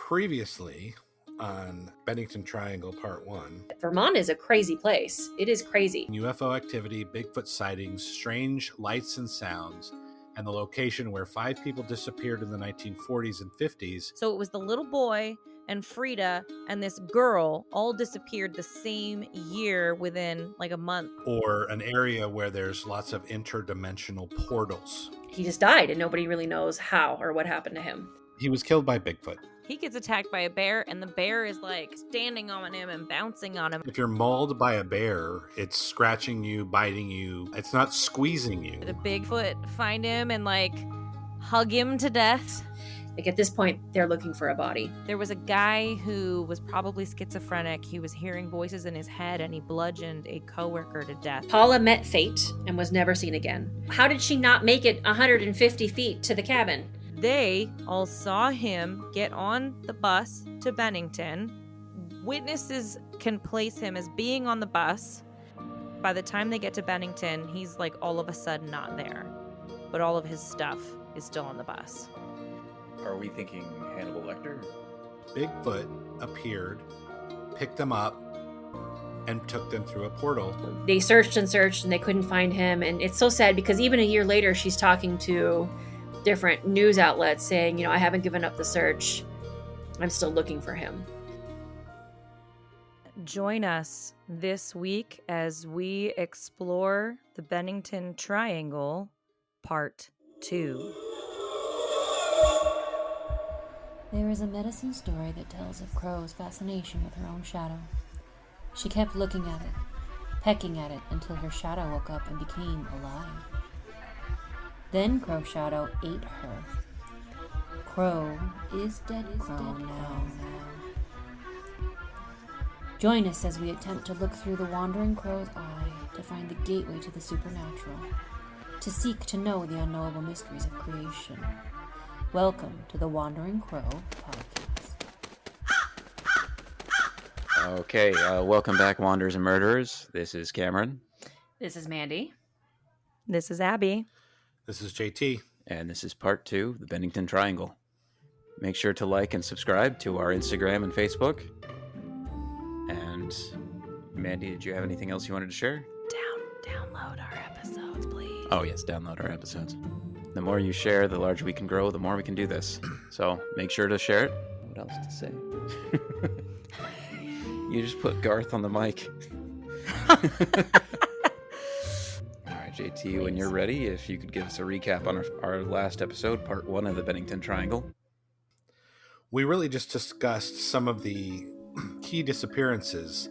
Previously on Bennington Triangle Part 1. Vermont is a crazy place. It is crazy. UFO activity, Bigfoot sightings, strange lights and sounds, and the location where 5 people disappeared in the 1940s and 50s. So it was the little boy and Frida and this girl all disappeared the same year within like a month. Or an area where there's lots of interdimensional portals. He just died and nobody really knows how or what happened to him. He was killed by Bigfoot. He gets attacked by a bear and the bear is like standing on him and bouncing on him. If you're mauled by a bear, it's scratching you, biting you. It's not squeezing you. The Bigfoot find him and like hug him to death. Like at this point, they're looking for a body. There was a guy who was probably schizophrenic. He was hearing voices in his head and he bludgeoned a coworker to death. Paula met fate and was never seen again. How did she not make it 150 feet to the cabin? They all saw him get on the bus to Bennington. Witnesses can place him as being on the bus. By the time they get to Bennington, he's like all of a sudden not there. But all of his stuff is still on the bus. Are we thinking Hannibal Lecter? Bigfoot appeared, picked them up, and took them through a portal. They searched and searched and they couldn't find him. And it's so sad because even a year later, she's talking to different news outlets saying, I haven't given up the search. I'm still looking for him. Join us this week as we explore the Bennington Triangle, Part 2. There is a medicine story that tells of Crow's fascination with her own shadow. She kept looking at it, pecking at it until her shadow woke up and became alive. Then Crow's shadow ate her. Crow is dead Crow now. Join us as we attempt to look through the wandering crow's eye to find the gateway to the supernatural, to seek to know the unknowable mysteries of creation. Welcome to the Wandering Crow Podcast. Okay, welcome back, Wanderers and Murderers. This is Cameron. This is Mandy. This is Abby. This is JT. And this is Part 2, the Bennington Triangle. Make sure to like and subscribe to our Instagram and Facebook. And Mandy, did you have anything else you wanted to share? Download our episodes, please. Oh yes, download our episodes. The more you share, the larger we can grow, the more we can do this. So make sure to share it. What else to say? You just put Garth on the mic. All right, JT, when you're ready, if you could give us a recap on our last episode, Part 1 of the Bennington Triangle. We really just discussed some of the key disappearances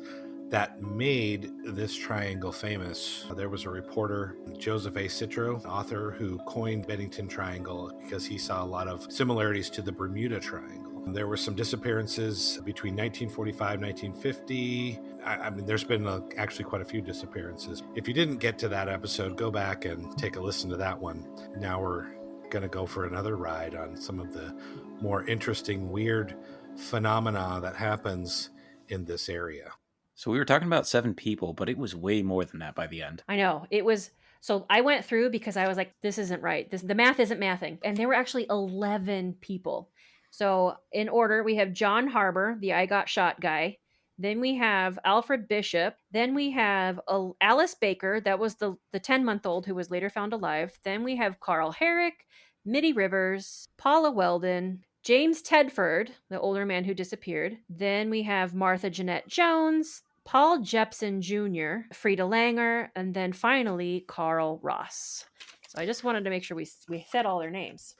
that made this triangle famous. There was a reporter, Joseph A. Citro, author, who coined Bennington Triangle because he saw a lot of similarities to the Bermuda Triangle. There were some disappearances between 1945 1950. I mean, there's been actually quite a few disappearances. If you didn't get to that episode, go back and take a listen to that one. Now we're going to go for another ride on some of the more interesting, weird phenomena that happens in this area. So we were talking about 7 people, but it was way more than that by the end. I know. It was. So I went through because I was like, this isn't right. The math isn't mathing. And there were actually 11 people. So in order, we have John Harbour, the I Got Shot guy. Then we have Alfred Bishop. Then we have Alice Baker. That was the 10-month-old who was later found alive. Then we have Carl Herrick, Mitty Rivers, Paula Weldon, James Tedford, the older man who disappeared. Then we have Martha Jeanette Jones, Paul Jepson Jr., Frida Langer, and then finally Carl Ross. So I just wanted to make sure we said all their names.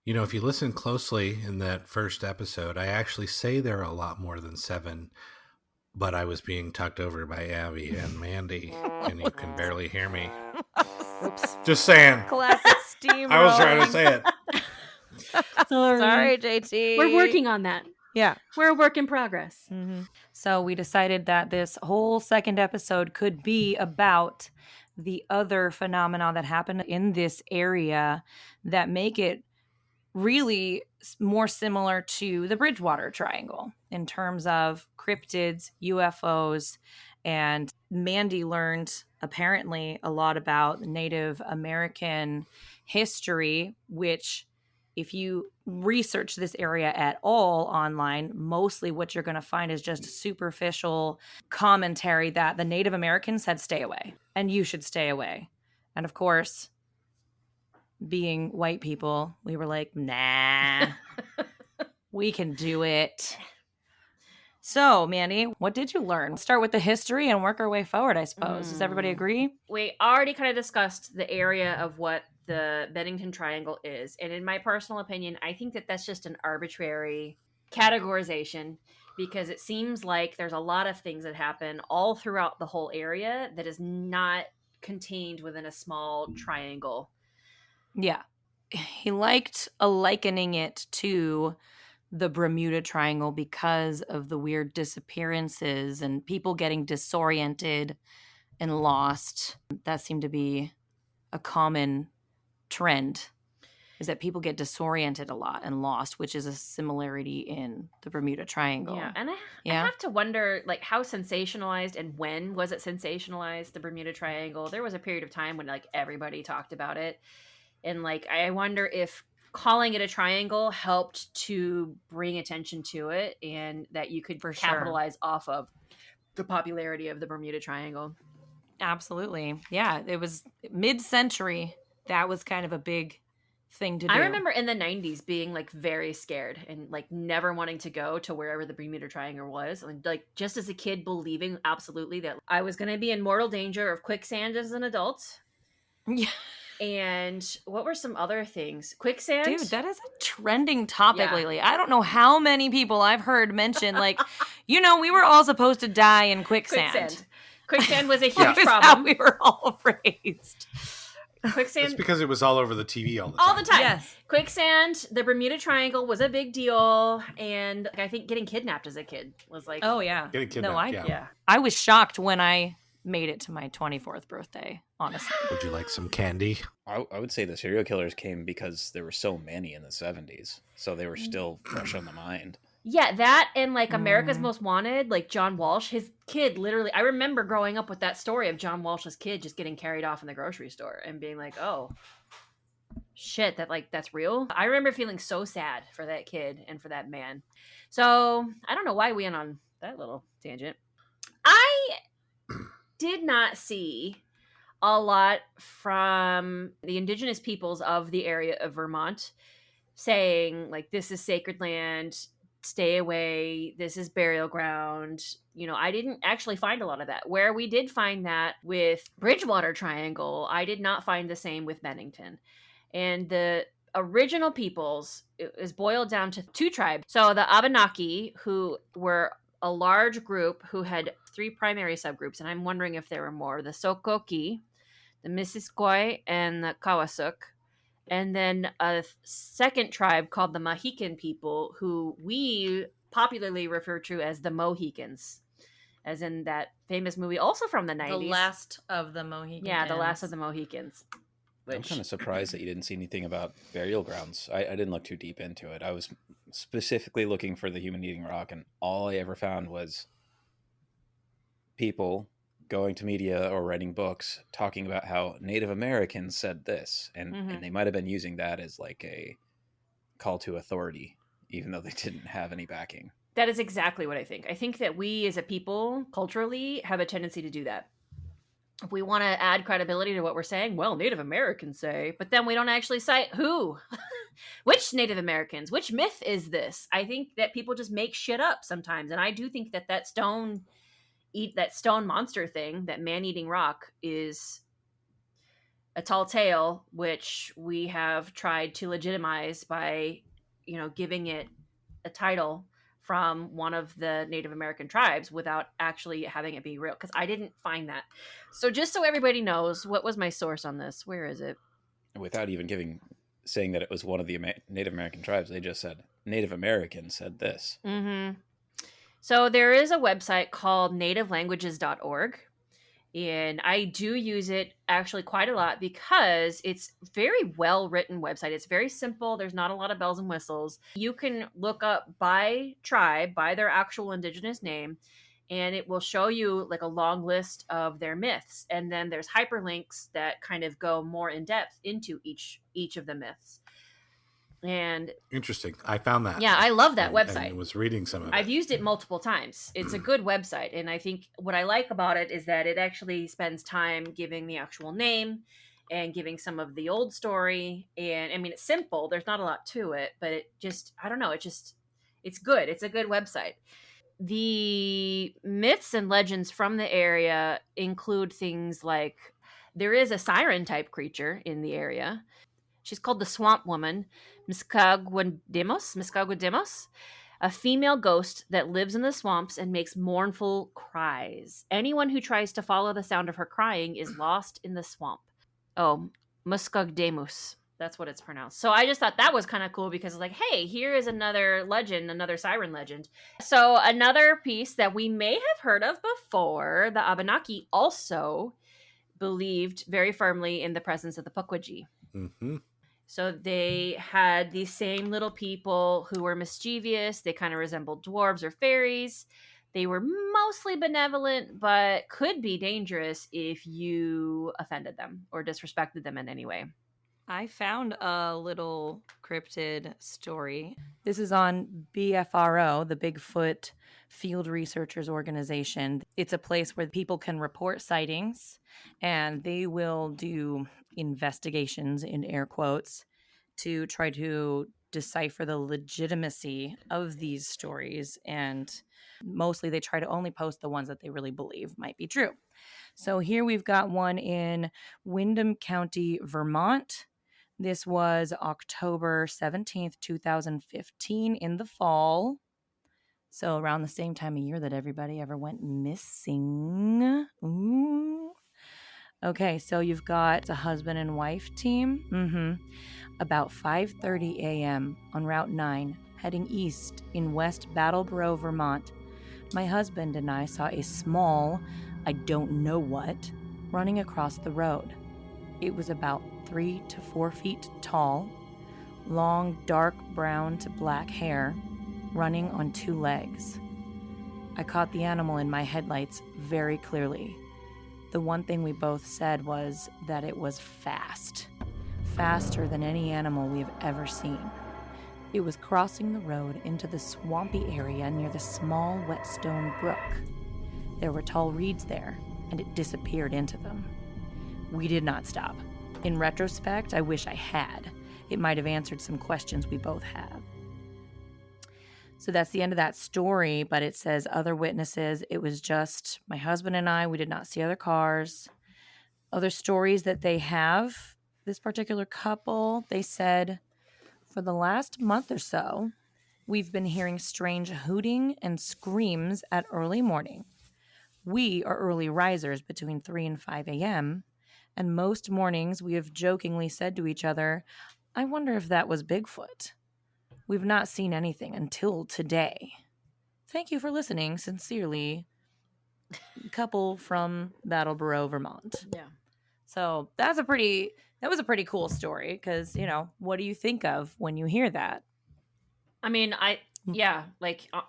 If you listen closely in that first episode, I actually say there are a lot more than 7, but I was being talked over by Abby and Mandy, and you can barely hear me. Oops. Just saying. Classic steam. I was trying to say it. Sorry, JT. We're working on that. Yeah. We're a work in progress. Mm-hmm. So we decided that this whole second episode could be about the other phenomena that happen in this area that make it really more similar to the Bridgewater Triangle in terms of cryptids, UFOs, and Mandy learned apparently a lot about Native American history, which if you research this area at all online, mostly what you're going to find is just superficial commentary that the Native Americans said stay away and you should stay away. And of course, being white people, we were like, nah, we can do it. So, Mandy, what did you learn? Let's start with the history and work our way forward, I suppose. Does everybody agree? We already kind of discussed the area of what the Bennington Triangle is. And in my personal opinion, I think that that's just an arbitrary categorization because it seems like there's a lot of things that happen all throughout the whole area that is not contained within a small triangle. Yeah. He liked likening it to the Bermuda Triangle because of the weird disappearances and people getting disoriented and lost. That seemed to be a common trend, is that people get disoriented a lot and lost, which is a similarity in the Bermuda Triangle. Yeah, and I have to wonder, like, how sensationalized and when was it sensationalized, the Bermuda Triangle? There was a period of time when, like, everybody talked about it. And, like, I wonder if calling it a triangle helped to bring attention to it and that you could capitalize off of the popularity of the Bermuda Triangle. Absolutely. Yeah, it was mid-century. That was kind of a big thing to do. I remember in the 90s being, like, very scared and, like, never wanting to go to wherever the Bermuda Triangle was. And, like, just as a kid believing absolutely that I was going to be in mortal danger of quicksand as an adult. Yeah. And what were some other things? Quicksand? Dude, that is a trending topic lately. I don't know how many people I've heard mention, like, we were all supposed to die in quicksand. Quicksand was a huge problem. How we were all raised. Quicksand. It's because it was all over the TV all the time. Yes. Quicksand, the Bermuda Triangle was a big deal. And I think getting kidnapped as a kid was like... Oh, yeah. Getting kidnapped, I was shocked when I made it to my 24th birthday, honestly. Would you like some candy? I would say the serial killers came because there were so many in the 70s. So they were still fresh on the mind. Yeah, that and, like, America's Most Wanted, like, John Walsh, his kid literally... I remember growing up with that story of John Walsh's kid just getting carried off in the grocery store and being like, oh, shit, that's real? I remember feeling so sad for that kid and for that man. So, I don't know why we went on that little tangent. I did not see a lot from the indigenous peoples of the area of Vermont saying, like, this is sacred land, stay away, this is burial ground. I didn't actually find a lot of that. Where we did find that with Bridgewater Triangle, I did not find the same with Bennington. And the original peoples is boiled down to two tribes. So the Abenaki, who were a large group who had three primary subgroups, and I'm wondering if there were more: the Sokoki, the Missisquoi, and the Kawasuk. And then a second tribe called the Mohican people, who we popularly refer to as the Mohicans, as in that famous movie also from the 90s. The Last of the Mohicans. Yeah, The Last of the Mohicans. I'm kind of surprised that you didn't see anything about burial grounds. I didn't look too deep into it. I was specifically looking for the human-eating rock, and all I ever found was people going to media or writing books talking about how Native Americans said this, and they might have been using that as like a call to authority, even though they didn't have any backing. That is exactly what I think. I think that we as a people culturally have a tendency to do that. If we want to add credibility to what we're saying, well, Native Americans say, but then we don't actually cite who. Which Native Americans? Which myth is this? I think that people just make shit up sometimes, and I do think that stone monster thing, that man-eating rock, is a tall tale, which we have tried to legitimize by, giving it a title from one of the Native American tribes without actually having it be real, because I didn't find that. So just so everybody knows, what was my source on this? Where is it? Without even saying that it was one of the Native American tribes, they just said Native Americans said this. Mm-hmm. So there is a website called nativelanguages.org, and I do use it actually quite a lot because it's very well written website. It's very simple. There's not a lot of bells and whistles. You can look up by tribe, by their actual indigenous name, and it will show you like a long list of their myths. And then there's hyperlinks that kind of go more in depth into each of the myths. And Interesting. I found that. yeah, I love that website. And was reading some of it. I've used it multiple times. It's a good website. And I think what I like about it is that it actually spends time giving the actual name and giving some of the old story. And I mean, it's simple. There's not a lot to it, but it just, I don't know. It's good. It's a good website. The myths and legends from the area include things like there is a siren type creature in the area. She's called the Swamp Woman, Miskagwademos, a female ghost that lives in the swamps and makes mournful cries. Anyone who tries to follow the sound of her crying is lost in the swamp. Oh, Muskagdemus. That's what it's pronounced. So I just thought that was kind of cool because, like, hey, here is another legend, another siren legend. So another piece that we may have heard of before, the Abenaki also believed very firmly in the presence of the Pukwudgie. Mm-hmm. So they had these same little people who were mischievous. They kind of resembled dwarves or fairies. They were mostly benevolent, but could be dangerous if you offended them or disrespected them in any way. I found a little cryptid story. This is on BFRO, the Bigfoot Field Researchers Organization. It's a place where people can report sightings, and they will do investigations, in air quotes, to try to decipher the legitimacy of these stories. And mostly they try to only post the ones that they really believe might be true. So here we've got one in Windham County, Vermont. This was October 17th, 2015, in the fall. So around the same time of year that everybody ever went missing. Ooh. Okay, so you've got a husband and wife team. About 5:30 a.m. on Route 9, heading east in West Brattleboro, Vermont. My husband and I saw a small, I don't know what, running across the road. It was about 3 to 4 feet tall, long dark brown to black hair, running on 2 legs. I caught the animal in my headlights very clearly. The one thing we both said was that it was fast. Faster than any animal we have ever seen. It was crossing the road into the swampy area near the small whetstone brook. There were tall reeds there, and it disappeared into them. We did not stop. In retrospect, I wish I had. It might have answered some questions we both had. So that's the end of that story, but it says other witnesses. It was just my husband and I. We did not see other cars. Other stories that they have, this particular couple, they said, for the last month or so, we've been hearing strange hooting and screams at early morning. We are early risers between 3 and 5 a.m., and most mornings we have jokingly said to each other, I wonder if that was Bigfoot. We've not seen anything until today. Thank you for listening. Sincerely, couple from Brattleboro, Vermont. Yeah. So that was a pretty cool story because, what do you think of when you hear that? I mean,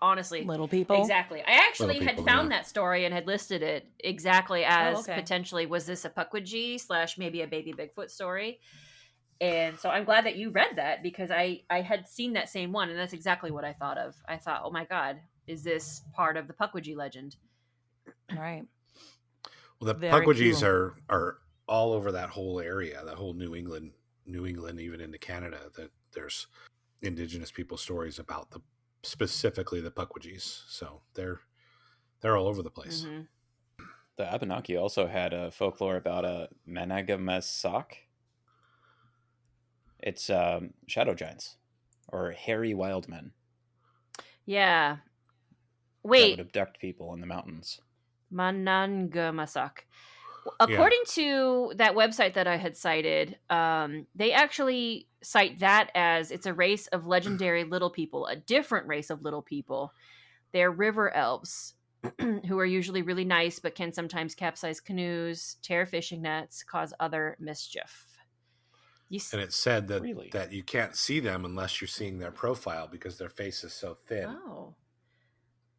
honestly. Little people? Exactly. I actually had found that story and had listed it exactly as potentially, was this a Pukwudgie / maybe a baby Bigfoot story? And so I'm glad that you read that because I had seen that same one and that's exactly what I thought of. I thought, oh my God, is this part of the Pukwudgie legend? Right. Well, the Pukwudgies are all over that whole area, that whole New England, even into Canada. That there's indigenous people stories about specifically the Pukwudgies. So they're all over the place. Mm-hmm. The Abenaki also had a folklore about a Managamasak. It's shadow giants or hairy wild men. Yeah. Wait. That would abduct people in the mountains. Manangamasak. According to that website that I had cited, they actually cite that as it's a race of legendary little people, a different race of little people. They're river elves who are usually really nice but can sometimes capsize canoes, tear fishing nets, cause other mischief. And it said that you can't see them unless you're seeing their profile because their face is so thin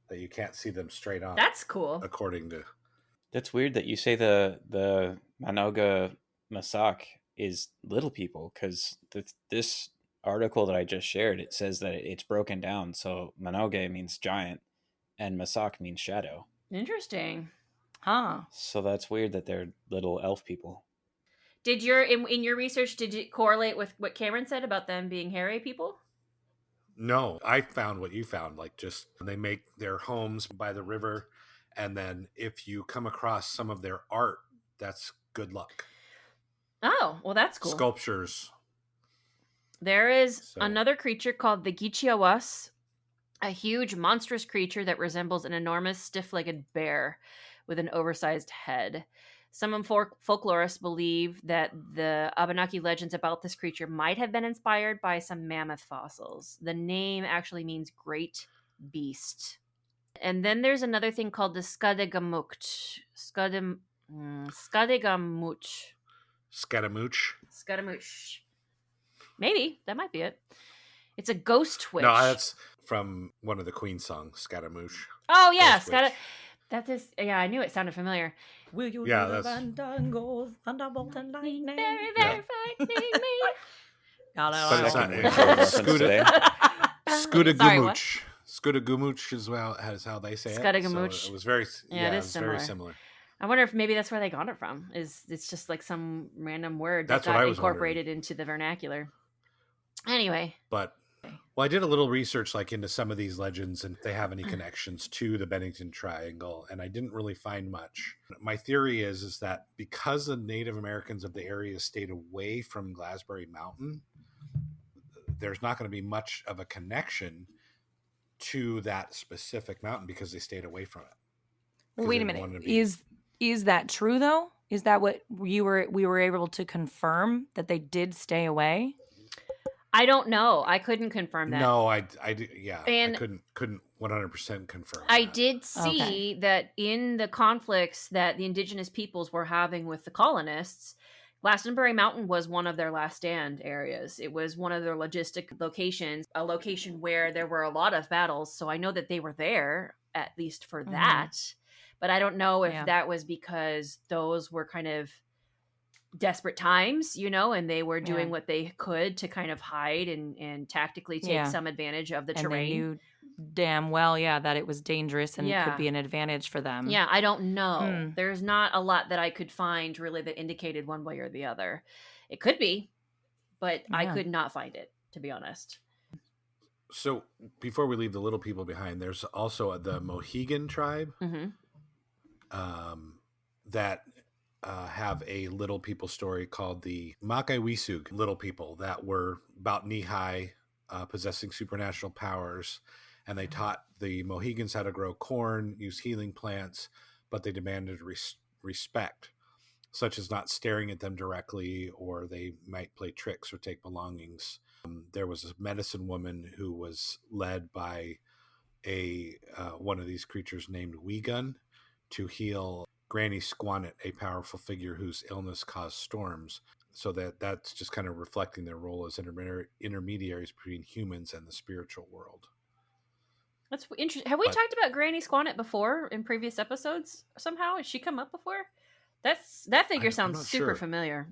that you can't see them straight on. That's cool. According to... That's weird that you say the Manoga Masak is little people because this article that I just shared, it says that it's broken down. So Manoge means giant and Masak means shadow. Interesting. Huh. So that's weird that they're little elf people. Did your in your research, did it correlate with what Cameron said about them being hairy people? No, I found what you found. Like, just they make their homes by the river, and then if you come across some of their art, that's good luck. Oh, well, that's cool. Sculptures. There is So- another creature called the Gichiawas, a huge monstrous creature that resembles an enormous stiff-legged bear with an oversized head. Some folklorists believe that the Abenaki legends about this creature might have been inspired by some mammoth fossils. The name actually means great beast. And then there's another thing called the Skadegamucht. Skadegamucht. Scaramouche. Maybe. That might be it. It's a ghost witch. No, that's from one of the Queen songs, Scaramouche. Oh, yeah. Ghost witch. That is, yeah, I knew it sounded familiar. Will you Yeah, do the that's- Vandangles, Thunderbolt and Lightning? Very, Yeah. very frightening me. But it's not- Second Bigfoot reference today. Scudagumuch. Scudagumuch is how they say it. Scudagumuch. So it was very, Yeah, it it is was very similar. similar. I wonder if maybe that's where they got it from. It's just like some random word That's that what got I was incorporated into the vernacular. Anyway, But well, I did a little research like into some of these legends and if they have any connections to the Bennington Triangle, and I didn't really find much. My theory is that because the Native Americans of the area stayed away from Glassbury Mountain, there's not going to be much of a connection to that specific mountain because they stayed away from it. Well, Because wait they a didn't minute. want to be- Is that true though? Is that what we were able to confirm, that they did stay away? I don't know. I couldn't confirm that. No, I yeah, And- I couldn't 100% confirm. I that. did see that in the conflicts that the indigenous peoples were having with the colonists, Glastonbury Mountain was one of their last stand areas. It was one of their logistic locations, a location where there were a lot of battles. So I know that they were there, at least for Mhm. that. But I don't know if Yeah. that was because those were kind of desperate times, and they were doing Yeah. what they could to kind of hide and tactically take Yeah. some advantage of the And terrain. they knew damn well, that it was dangerous and Yeah. could be an advantage for them. Yeah, I don't know. Hmm. There's not a lot that I could find really that indicated one way or the other. It could be, but I Yeah. could not find it, to be honest. So before we leave the little people behind, there's also the Mohegan tribe Hmm. that have a little people story called the Makaiwisug little people that were about knee high, possessing supernatural powers, and they taught the Mohegans how to grow corn, use healing plants, but they demanded respect, such as not staring at them directly, or they might play tricks or take belongings. There was a medicine woman who was led by one of these creatures named Weegun to heal Granny Squannet, a powerful figure whose illness caused storms. So that's just kind of reflecting their role as intermediaries between humans and the spiritual world. That's interesting. Have we But- talked about Granny Squannet before in previous episodes somehow? Has she come up before? That figure I'm sounds not super sure. familiar.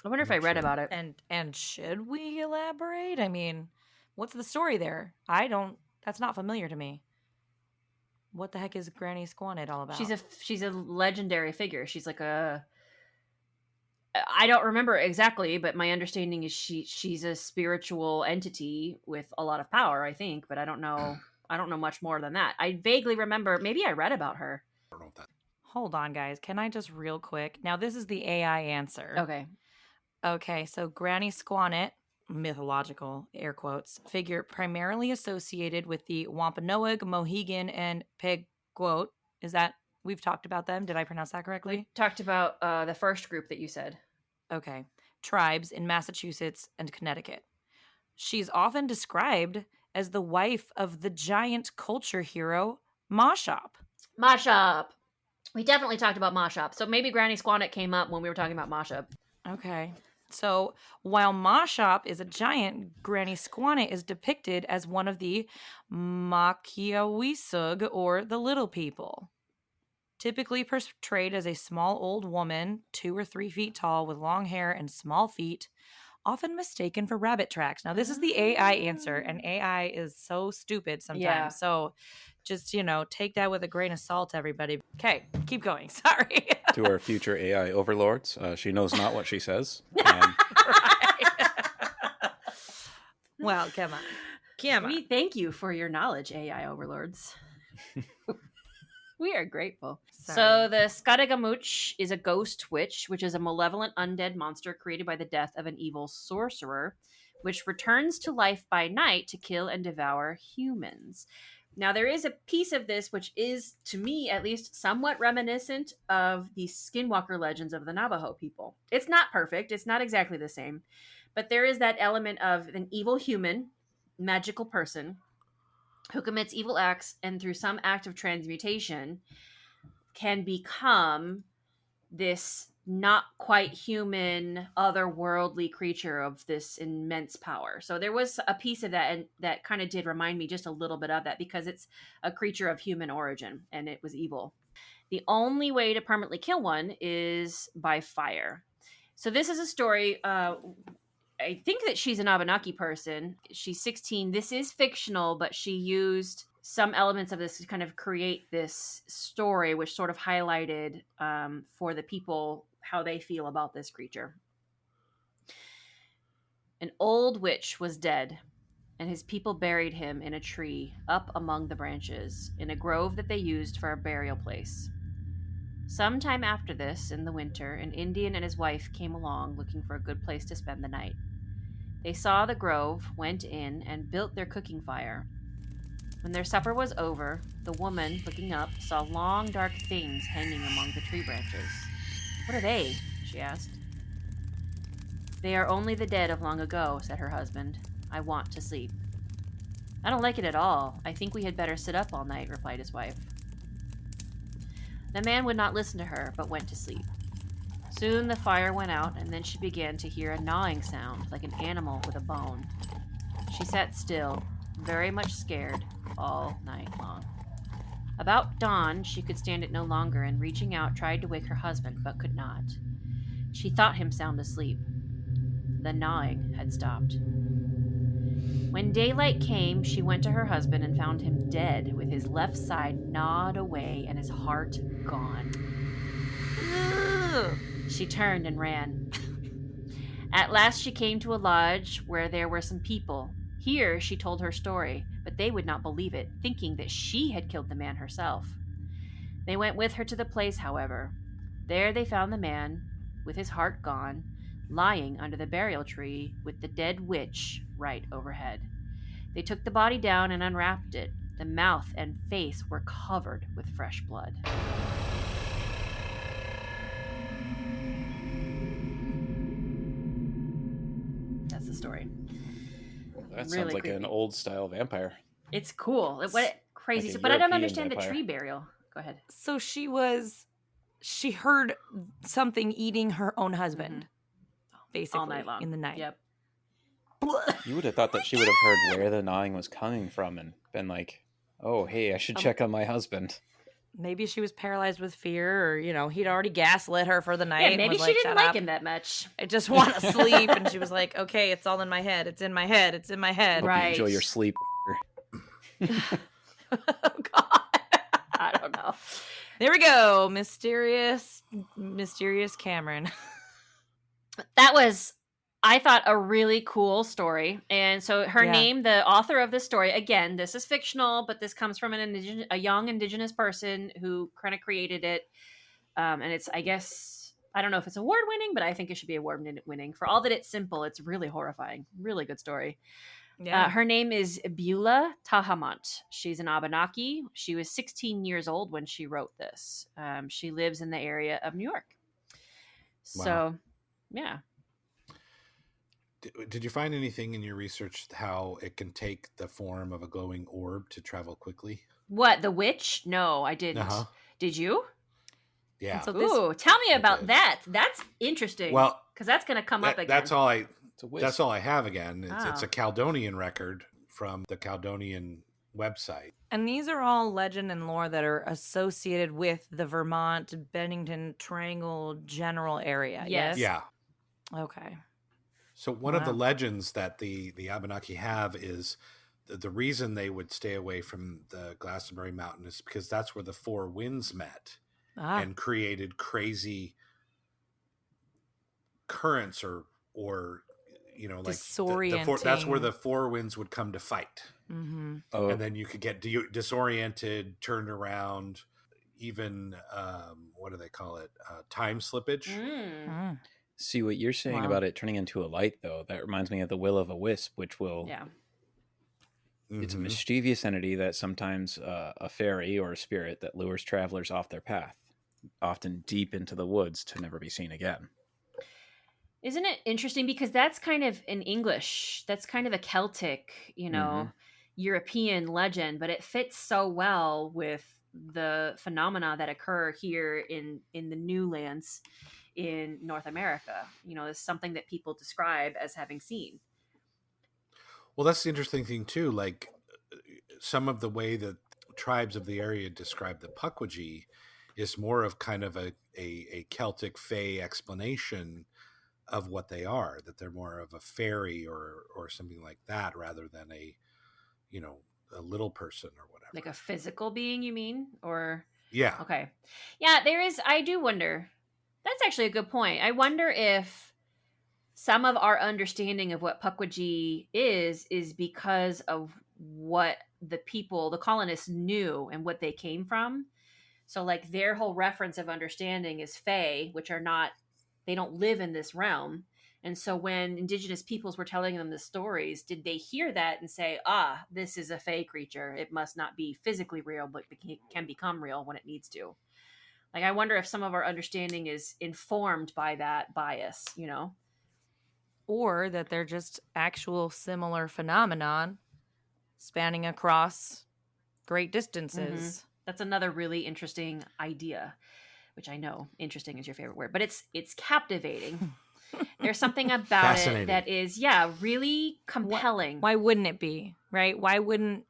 I wonder if I'm I not read sure. about it. And should we elaborate? I mean, what's the story there? That's not familiar to me. What the heck is Granny Squannet all about? She's a legendary figure. She's like I don't remember exactly, but my understanding is she's a spiritual entity with a lot of power, I think, but I don't know much more than that. I vaguely remember, maybe I read about her. I don't know if that. Hold on, guys. Can I just real quick? Now, this is the AI answer. Okay. Okay, so Granny Squannet, mythological, air quotes, figure primarily associated with the Wampanoag, Mohegan, and Pequot. Is that, we've talked about them? Did I pronounce that correctly? We talked about the first group that you said. Okay. Tribes in Massachusetts and Connecticut. She's often described as the wife of the giant culture hero, Moshop. Mashop. We definitely talked about Mashop. So maybe Granny Squannet came up when we were talking about Mashop. Okay. So while Moshop is a giant, Granny Squannet is depicted as one of the Makiawisug, or the little people. Typically portrayed as a small old woman, 2 or 3 feet tall, with long hair and small feet, often mistaken for rabbit tracks. Now, this is the AI answer, and AI is so stupid sometimes. Yeah. So just, take that with a grain of salt, everybody. Okay, keep going. Sorry. To our future AI overlords, she knows not what she says. Well, come on. We thank you for your knowledge, AI overlords. We are grateful. Sorry. So the Skadagamooch is a ghost witch, which is a malevolent undead monster created by the death of an evil sorcerer, which returns to life by night to kill and devour humans. Now, there is a piece of this which is, to me at least, somewhat reminiscent of the skinwalker legends of the Navajo people. It's not perfect. It's not exactly the same. But there is that element of an evil human, magical person, who commits evil acts and through some act of transmutation can become this not quite human, otherworldly creature of this immense power. So there was a piece of that, and that kind of did remind me just a little bit of that, because it's a creature of human origin and it was evil. The only way to permanently kill one is by fire. So this is a story. I think that she's an Abenaki person. She's 16. This is fictional, but she used some elements of this to kind of create this story, which sort of highlighted for the people how they feel about this creature. An old witch was dead, and his people buried him in a tree up among the branches in a grove that they used for a burial place. Sometime after this, in the winter, an Indian and his wife came along looking for a good place to spend the night. They saw the grove, went in, and built their cooking fire. When their supper was over, the woman, looking up, saw long dark things hanging among the tree branches. "What are they?" she asked. "They are only the dead of long ago," said her husband. "I want to sleep." "I don't like it at all. I think we had better sit up all night," replied his wife. The man would not listen to her, but went to sleep. Soon the fire went out, and then she began to hear a gnawing sound, like an animal with a bone. She sat still, very much scared, all night long. About dawn, she could stand it no longer, and reaching out, tried to wake her husband, but could not. She thought him sound asleep. The gnawing had stopped. When daylight came, she went to her husband and found him dead, with his left side gnawed away and his heart gone. She turned and ran. At last she came to a lodge where there were some people. Here she told her story, but they would not believe it, thinking that she had killed the man herself. They went with her to the place, however. There they found the man, with his heart gone, lying under the burial tree with the dead witch right overhead. They took the body down and unwrapped it. The mouth and face were covered with fresh blood. That's the story. That Really sounds like creepy. an old style vampire. It's cool. What crazy Like a stuff. But I don't European understand the vampire. tree burial. Go ahead. So she heard something eating her own husband, basically, All night long. in the night. Yep. You would have thought that she would have heard where the gnawing was coming from and been like, "Oh, hey, I should check on my husband." Maybe she was paralyzed with fear, or he'd already gaslit her for the night. Yeah, maybe and was she like, didn't "Shut like up. him that much. I just want to sleep." And she was like, "Okay, it's all in my head. It's in my head. It's in my head." Hope you Right. enjoy your sleep. Oh God. I don't know. There we go. Mysterious Cameron. That was, I thought, a really cool story. And so her Yeah. name, the author of this story, again, this is fictional, but this comes from a young indigenous person who kind of created it. And it's, I guess, I don't know if it's award winning, but I think it should be award winning. For all that it's simple, it's really horrifying. Really good story. Yeah. Her name is Beulah Tahamont. She's an Abenaki. She was 16 years old when she wrote this. She lives in the area of New York. So, yeah. Did you find anything in your research how it can take the form of a glowing orb to travel quickly? What, the witch? No, I didn't. Uh-huh. Did you? Yeah. So Ooh, tell me about did. that. That's interesting. Well, because that's going to come up again. that's all I. It's a whiz. That's all I have again. It's Oh. a Caledonian record from the Caledonian website. And these are all legend and lore that are associated with the Vermont Bennington Triangle general area. Yes. Yes. Yeah. Okay. So one of the Wow. legends that the Abenaki have is the reason they would stay away from the Glastonbury Mountain is because that's where the four winds met and created crazy currents or like the four, that's where Disorienting. the four winds would come to fight. Mm-hmm. Oh, And then you could get disoriented, turned around, even what do they call it? Time slippage. Mm. see what you're saying Wow. about it turning into a light, though. That reminds me of the will of a wisp, which will. Yeah. It's a Mhm. mischievous entity that sometimes a fairy or a spirit that lures travelers off their path, often deep into the woods to never be seen again. Isn't it interesting because that's kind of an English, that's kind of a Celtic, European legend, but it fits so well with the phenomena that occur here in the new lands in North America. It's something that people describe as having seen. Well, that's the interesting thing too. Like some of the way that tribes of the area describe the Pukwudgie is more of kind of a Celtic Fey explanation of what they are, that they're more of a fairy or something like that rather than a little person or whatever. Like a physical being, you mean? Or Yeah. okay. Yeah, I do wonder. That's actually a good point. I wonder if some of our understanding of what Pukwudgie is because of what the people, the colonists knew and what they came from. So like their whole reference of understanding is Fae, which are not, they don't live in this realm. And so when indigenous peoples were telling them the stories, did they hear that and say, this is a Fae creature. It must not be physically real, but it can become real when it needs to. Like, I wonder if some of our understanding is informed by that bias, Or that they're just actual similar phenomenon spanning across great distances. That's another really interesting idea, which I know interesting is your favorite word, but it's captivating. There's something about it that is, really compelling. Why wouldn't it be, right? Why wouldn't,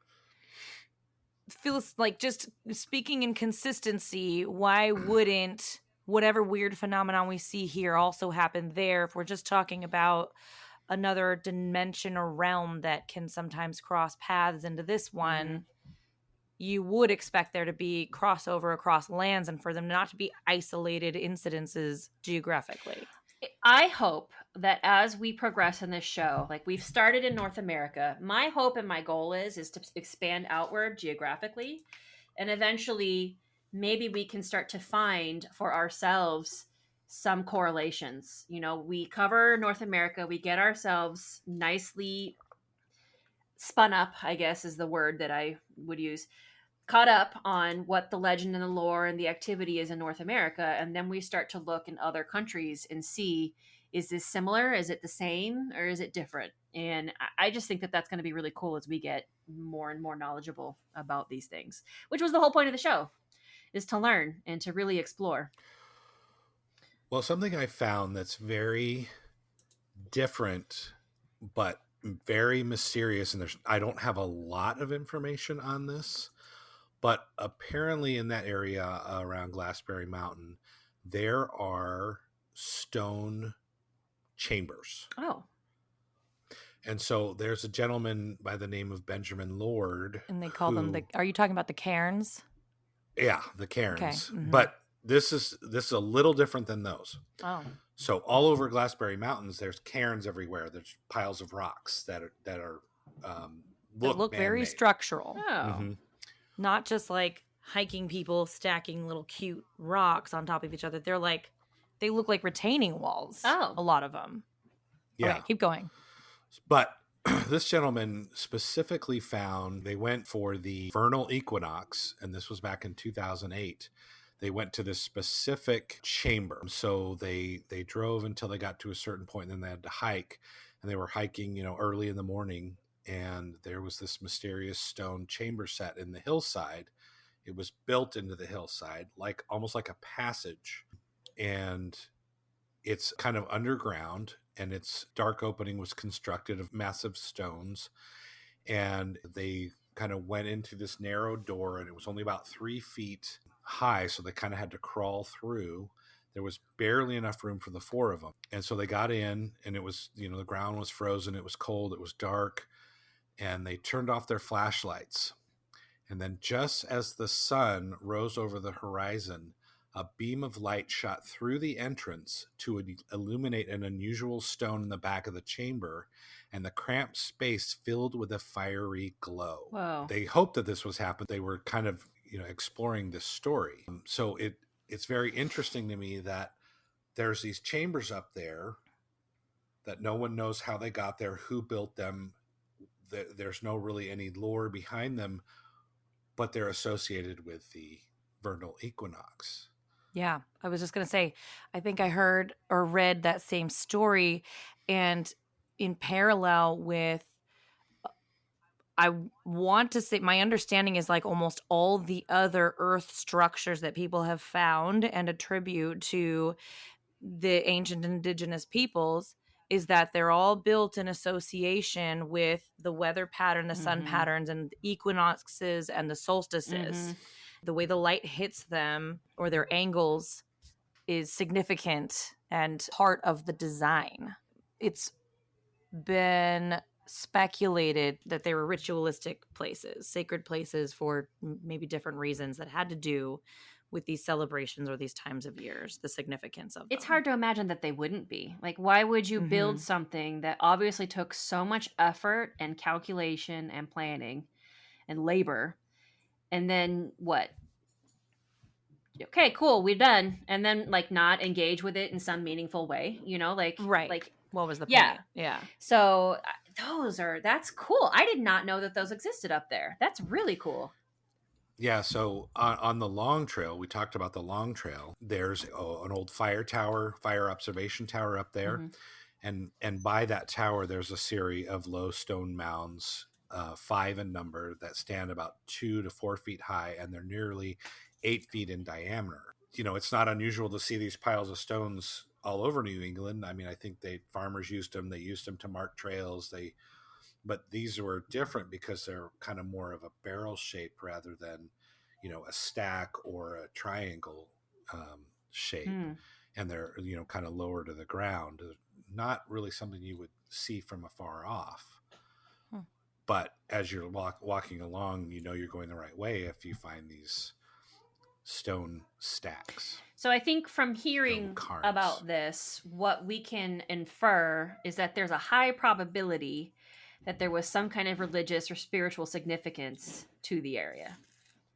feels like, just speaking in consistency, why wouldn't whatever weird phenomenon we see here also happen there if we're just talking about another dimension or realm that can sometimes cross paths into this one? You would expect there to be crossover across lands and for them not to be isolated incidences geographically. I hope that as we progress in this show, like we've started in North America, my hope and my goal is to expand outward geographically, and eventually maybe we can start to find for ourselves some correlations. We cover North America, we get ourselves nicely spun up, I guess is the word that I would use, caught up on what the legend and the lore and the activity is in North America, and then we start to look in other countries and see, is this similar, is it the same, or is it different? And I just think that that's going to be really cool as we get more and more knowledgeable about these things, which was the whole point of the show, is to learn and to really explore. Well, something I found that's very different but very mysterious, and I don't have a lot of information on this, but apparently in that area around Glassberry Mountain, there are stone chambers. Oh. And so there's a gentleman by the name of Benjamin Lord. And they call them are you talking about the cairns? Yeah, the cairns. Okay. Mm-hmm. But this is a little different than those. Oh. So all over Glassberry Mountains, there's cairns everywhere. There's piles of rocks that are look very man-made. structural. Oh. Mm-hmm. Not just like hiking people stacking little cute rocks on top of each other. They're like, they look like retaining walls. Oh. A lot of them. Yeah. Okay, keep going. But this gentleman specifically found, they went for the vernal equinox, and this was back in 2008. They went to this specific chamber. So they drove until they got to a certain point, and then they had to hike. And they were hiking, early in the morning, and there was this mysterious stone chamber set in the hillside. It was built into the hillside, almost like a passage. And it's kind of underground, and its dark opening was constructed of massive stones. And they kind of went into this narrow door, and it was only about 3 feet high, so they kind of had to crawl through. There was barely enough room for the four of them. And so they got in, and it was, the ground was frozen. It was cold. It was dark. And they turned off their flashlights. And then just as the sun rose over the horizon, a beam of light shot through the entrance to illuminate an unusual stone in the back of the chamber, and the cramped space filled with a fiery glow. Wow. They hoped that this was happening. They were kind of, exploring this story. So it's very interesting to me that there's these chambers up there that no one knows how they got there, who built them. There's no really any lore behind them, but they're associated with the vernal equinox. Yeah, I was just going to say, I think I heard or read that same story, and in parallel with, I want to say, my understanding is like almost all the other earth structures that people have found and attribute to the ancient indigenous peoples is that they're all built in association with the weather pattern, the sun patterns, and the equinoxes and the solstices. The way the light hits them or their angles is significant and part of the design. It's been speculated that they were ritualistic places, sacred places for maybe different reasons that had to do with these celebrations or these times of years, the significance of them. It's hard to imagine that they wouldn't be. Like, why would you build something that obviously took so much effort and calculation and planning and labor, and then what? Okay, cool, we're done. And then like not engage with it in some meaningful way, right. Like, what was the point? Yeah. So that's cool. I did not know that those existed up there. That's really cool. Yeah, so on the Long Trail, we talked about the Long Trail. There's an old fire observation tower up there. And by that tower, there's a series of low stone mounds, 5 in number, that stand about 2 to 4 feet high, and they're nearly 8 feet in diameter. It's not unusual to see these piles of stones all over New England. I mean, I think farmers used them. They used them to mark trails. But these were different because they're kind of more of a barrel shape rather than, a stack or a triangle shape. And they're, kind of lower to the ground. Not really something you would see from afar off. But as you're walking along, you're going the right way if you find these stone stacks. So I think from hearing about this, what we can infer is that there's a high probability that there was some kind of religious or spiritual significance to the area.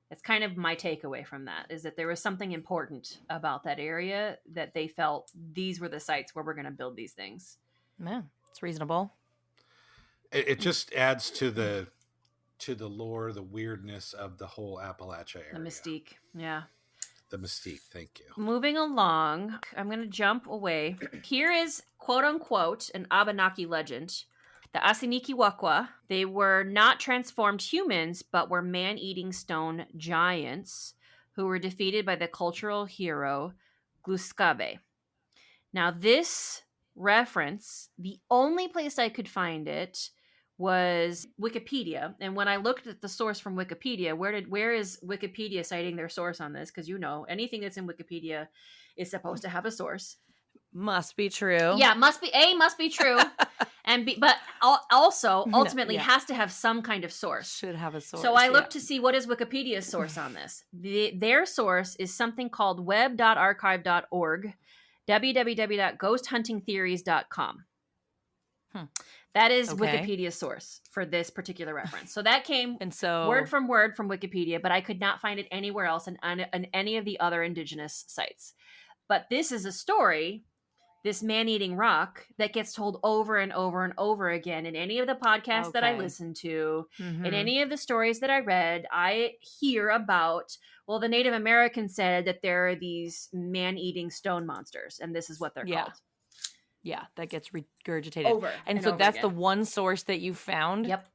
That's kind of my takeaway from that, is that there was something important about that area that they felt these were the sites where we're going to build these things. Yeah, it's reasonable. It just adds to the lore, the weirdness of the whole Appalachia area. The mystique, yeah. The mystique, thank you. Moving along, I'm going to jump away. Here is, quote unquote, an Abenaki legend. The Asinikiwakwa, they were not transformed humans, but were man-eating stone giants who were defeated by the cultural hero Gluskabe. Now, this reference, the only place I could find it was Wikipedia. And when I looked at the source from Wikipedia, where is Wikipedia citing their source on this? Because anything that's in Wikipedia is supposed to have a source. Must be true. Yeah, must be true. But also ultimately has to have some kind of source. Should have a source. So I looked to see what is Wikipedia's source on this. Their source is something called web.archive.org, www.ghosthuntingtheories.com. That is Wikipedia's source for this particular reference. So that came word from Wikipedia, but I could not find it anywhere else in any of the other indigenous sites. But this is a story, this man-eating rock, that gets told over and over and over again in any of the podcasts that I listen to, in any of the stories that I read. I hear about, the Native Americans said that there are these man-eating stone monsters, and this is what they're called. Yeah, that gets regurgitated. Over and so that's again. the one source that you found? Yep.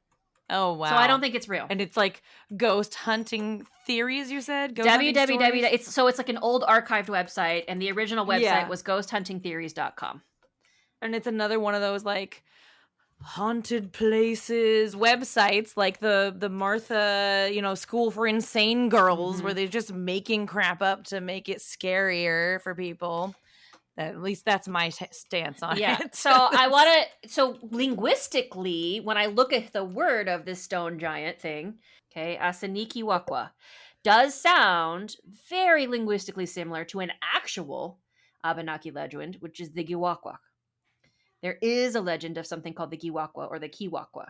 Oh, wow. So I don't think it's real. And it's like ghost hunting theories, you said? www. It's like an old archived website, and the original website was ghosthuntingtheories.com. And it's another one of those like haunted places websites, like the Martha, School for Insane Girls, where they're just making crap up to make it scarier for people. At least that's my stance on Yeah. it. So linguistically, when I look at the word of this stone giant thing, okay, Asanikiwakwa, does sound very linguistically similar to an actual Abenaki legend, which is the Giwakwa. There is a legend of something called the Giwakwa or the Kiwakwa.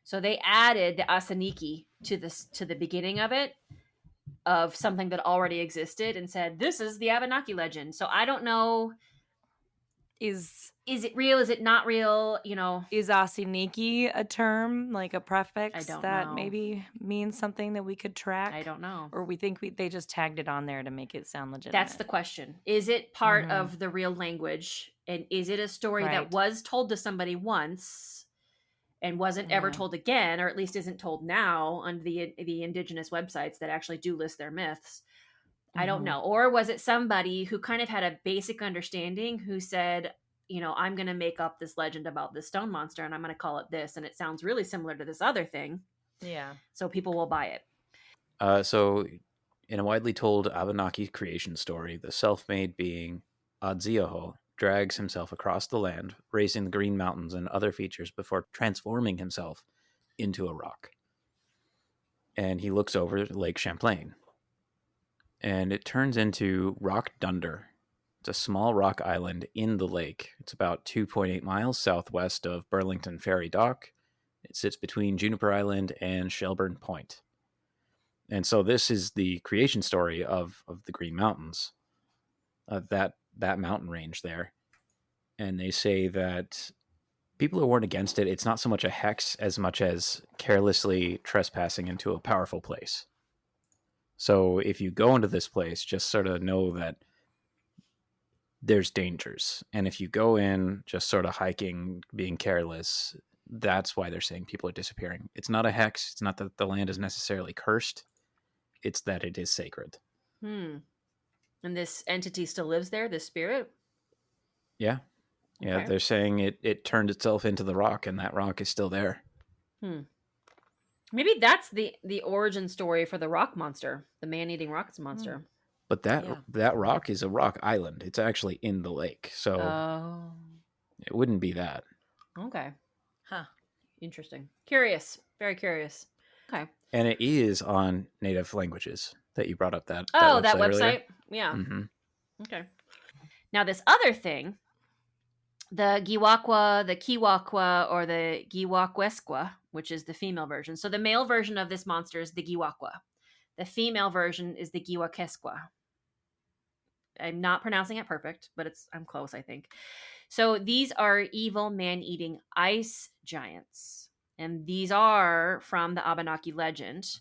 So they added the Asaniki to the beginning of it, of something that already existed, and said, this is the Abenaki legend. So I don't know, is it real? Is it not real? Is Asiniki a term, like a I prefix don't that know. maybe means something that we could track? I don't know. Or we think they just tagged it on there to make it sound legitimate? That's the question. Is it part of the real language? And is it a story that was told to somebody once and wasn't ever told again, or at least isn't told now on the indigenous websites that actually do list their myths? I don't know. Or was it somebody who kind of had a basic understanding who said, I'm going to make up this legend about this stone monster and I'm going to call it this. And it sounds really similar to this other thing. Yeah. So people will buy it. So in a widely told Abenaki creation story, the self-made being Adzioho drags himself across the land, raising the Green Mountains and other features before transforming himself into a rock. And he looks over Lake Champlain. And it turns into Rock Dunder. It's a small rock island in the lake. It's about 2.8 miles southwest of Burlington Ferry Dock. It sits between Juniper Island and Shelburne Point. And so this is the creation story of the Green Mountains, that mountain range there. And they say that people are warned against it. It's not so much a hex as much as carelessly trespassing into a powerful place. So if you go into this place, just sort of know that there's dangers. And if you go in just sort of hiking, being careless, that's why they're saying people are disappearing. It's not a hex. It's not that the land is necessarily cursed. It's that it is sacred. And this entity still lives there, this spirit? Yeah. Yeah, okay. They're saying it turned itself into the rock, and that rock is still there. Maybe that's the origin story for the rock monster, the man-eating rocks monster. But that rock is a rock island. It's actually in the lake, so it wouldn't be that. Okay. Huh. Interesting. Curious. Very curious. Okay. And it is on native languages that you brought up that website? Earlier. Yeah. Mm-hmm. Okay. Now this other thing, the Giwakwa, the Kiwakwa, or the Giwakwesqua, which is the female version. So the male version of this monster is the Giwakwa. The female version is the Giwakesqua. I'm not pronouncing it perfect, but I'm close, I think. So these are evil man-eating ice giants. And these are from the Abenaki legend.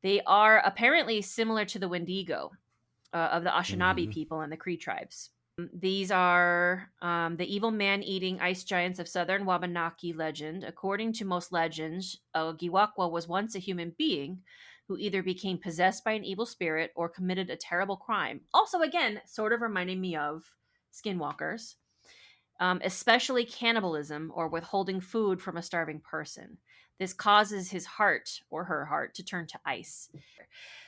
They are apparently similar to the Wendigo of the Anishinaabe people and the Cree tribes. These are the evil man-eating ice giants of southern Wabanaki legend. According to most legends, a Giwakwa was once a human being who either became possessed by an evil spirit or committed a terrible crime. Also, again, sort of reminding me of skinwalkers, especially cannibalism or withholding food from a starving person. This causes his heart or her heart to turn to ice.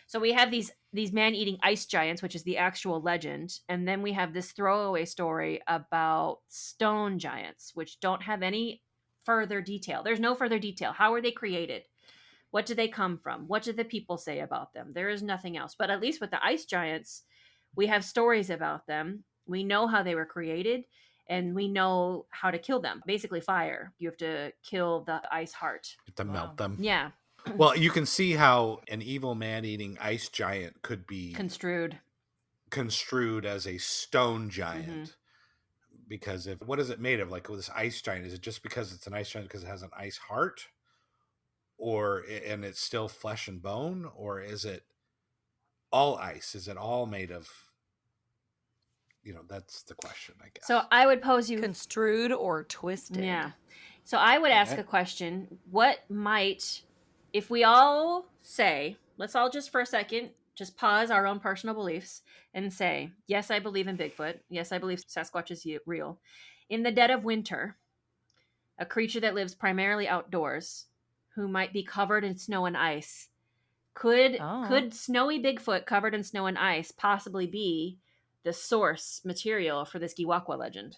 So we have these man-eating ice giants, which is the actual legend, and then we have this throwaway story about stone giants, which don't have any further detail. There's no further detail. How were they created? What do they come from? What do the people say about them? There is nothing else. But at least with the ice giants, we have stories about them. We know how they were created, and we know how to kill them. Basically fire. You have to kill the ice heart. You have to melt them. Yeah. Well, you can see how an evil man-eating ice giant could be construed as a stone giant. Because what is it made of? Like with this ice giant, is it just because it's an ice giant because it has an ice heart? And it's still flesh and bone? Or is it all ice? Is it all made of... that's the question, I guess. So I would pose you... Construed or twisted. Yeah. So I would ask a question. What might... If we all say, let's all just for a second, just pause our own personal beliefs and say, yes, I believe in Bigfoot. Yes, I believe Sasquatch is real. In the dead of winter, a creature that lives primarily outdoors, who might be covered in snow and ice, could snowy Bigfoot covered in snow and ice possibly be the source material for this Giwakwa legend.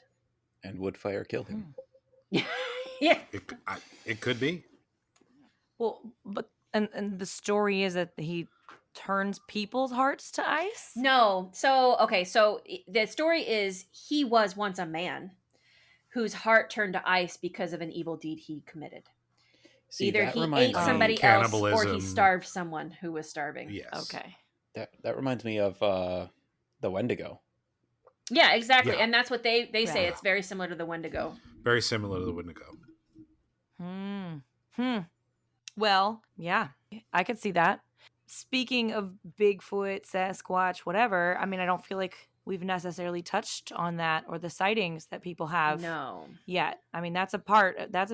And wood fire killed him. Yeah. It could be. Well, but and the story is that he turns people's hearts to ice? No. So, okay. So the story is he was once a man whose heart turned to ice because of an evil deed he committed. See, Either that he reminds ate me- somebody else or he Cannibalism. starved someone who was starving. Yes. Okay. That reminds me of the Wendigo. Yeah, exactly. Yeah. And that's what they say. Yeah. It's very similar to the Wendigo. Very similar to the Wendigo. Well, yeah, I could see that. Speaking of Bigfoot, Sasquatch, whatever, I mean, I don't feel like we've necessarily touched on that or the sightings that people have No. yet. I mean, that's a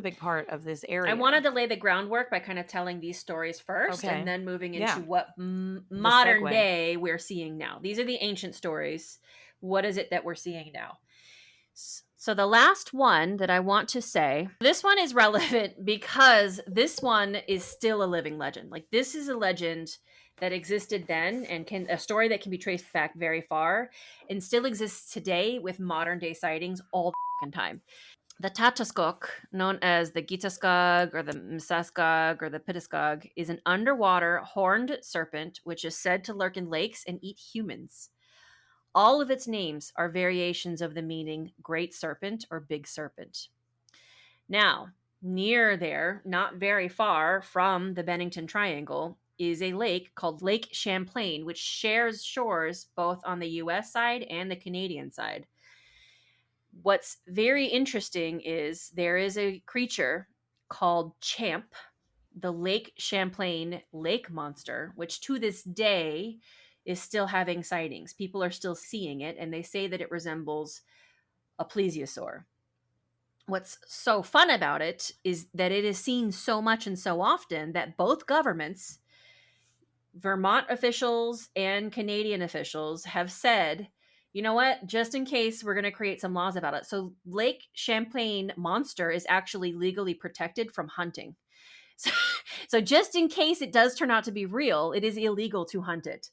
big part of this area. I wanted to lay the groundwork by kind of telling these stories first Okay. and then moving into Yeah. what modern segue. day we're seeing now. These are the ancient stories. What is it that we're seeing now? So the last one that I want to say, this one is relevant because this one is still a living legend. Like, this is a legend that existed then and a story that can be traced back very far and still exists today with modern day sightings all the time. The Tataskok, known as the Gitaskog or the Msaskog or the Pitaskog, is an underwater horned serpent which is said to lurk in lakes and eat humans. All of its names are variations of the meaning great serpent or big serpent. Now, near there, not very far from the Bennington Triangle, is a lake called Lake Champlain, which shares shores both on the US side and the Canadian side. What's very interesting is there is a creature called Champ, the Lake Champlain lake monster, which to this day is still having sightings. People are still seeing it, and they say that it resembles a plesiosaur. What's so fun about it is that it is seen so much and so often that both governments, Vermont officials and Canadian officials, have said, you know what, just in case, we're going to create some laws about it. So Lake Champlain monster is actually legally protected from hunting. So just in case it does turn out to be real, it is illegal to hunt it,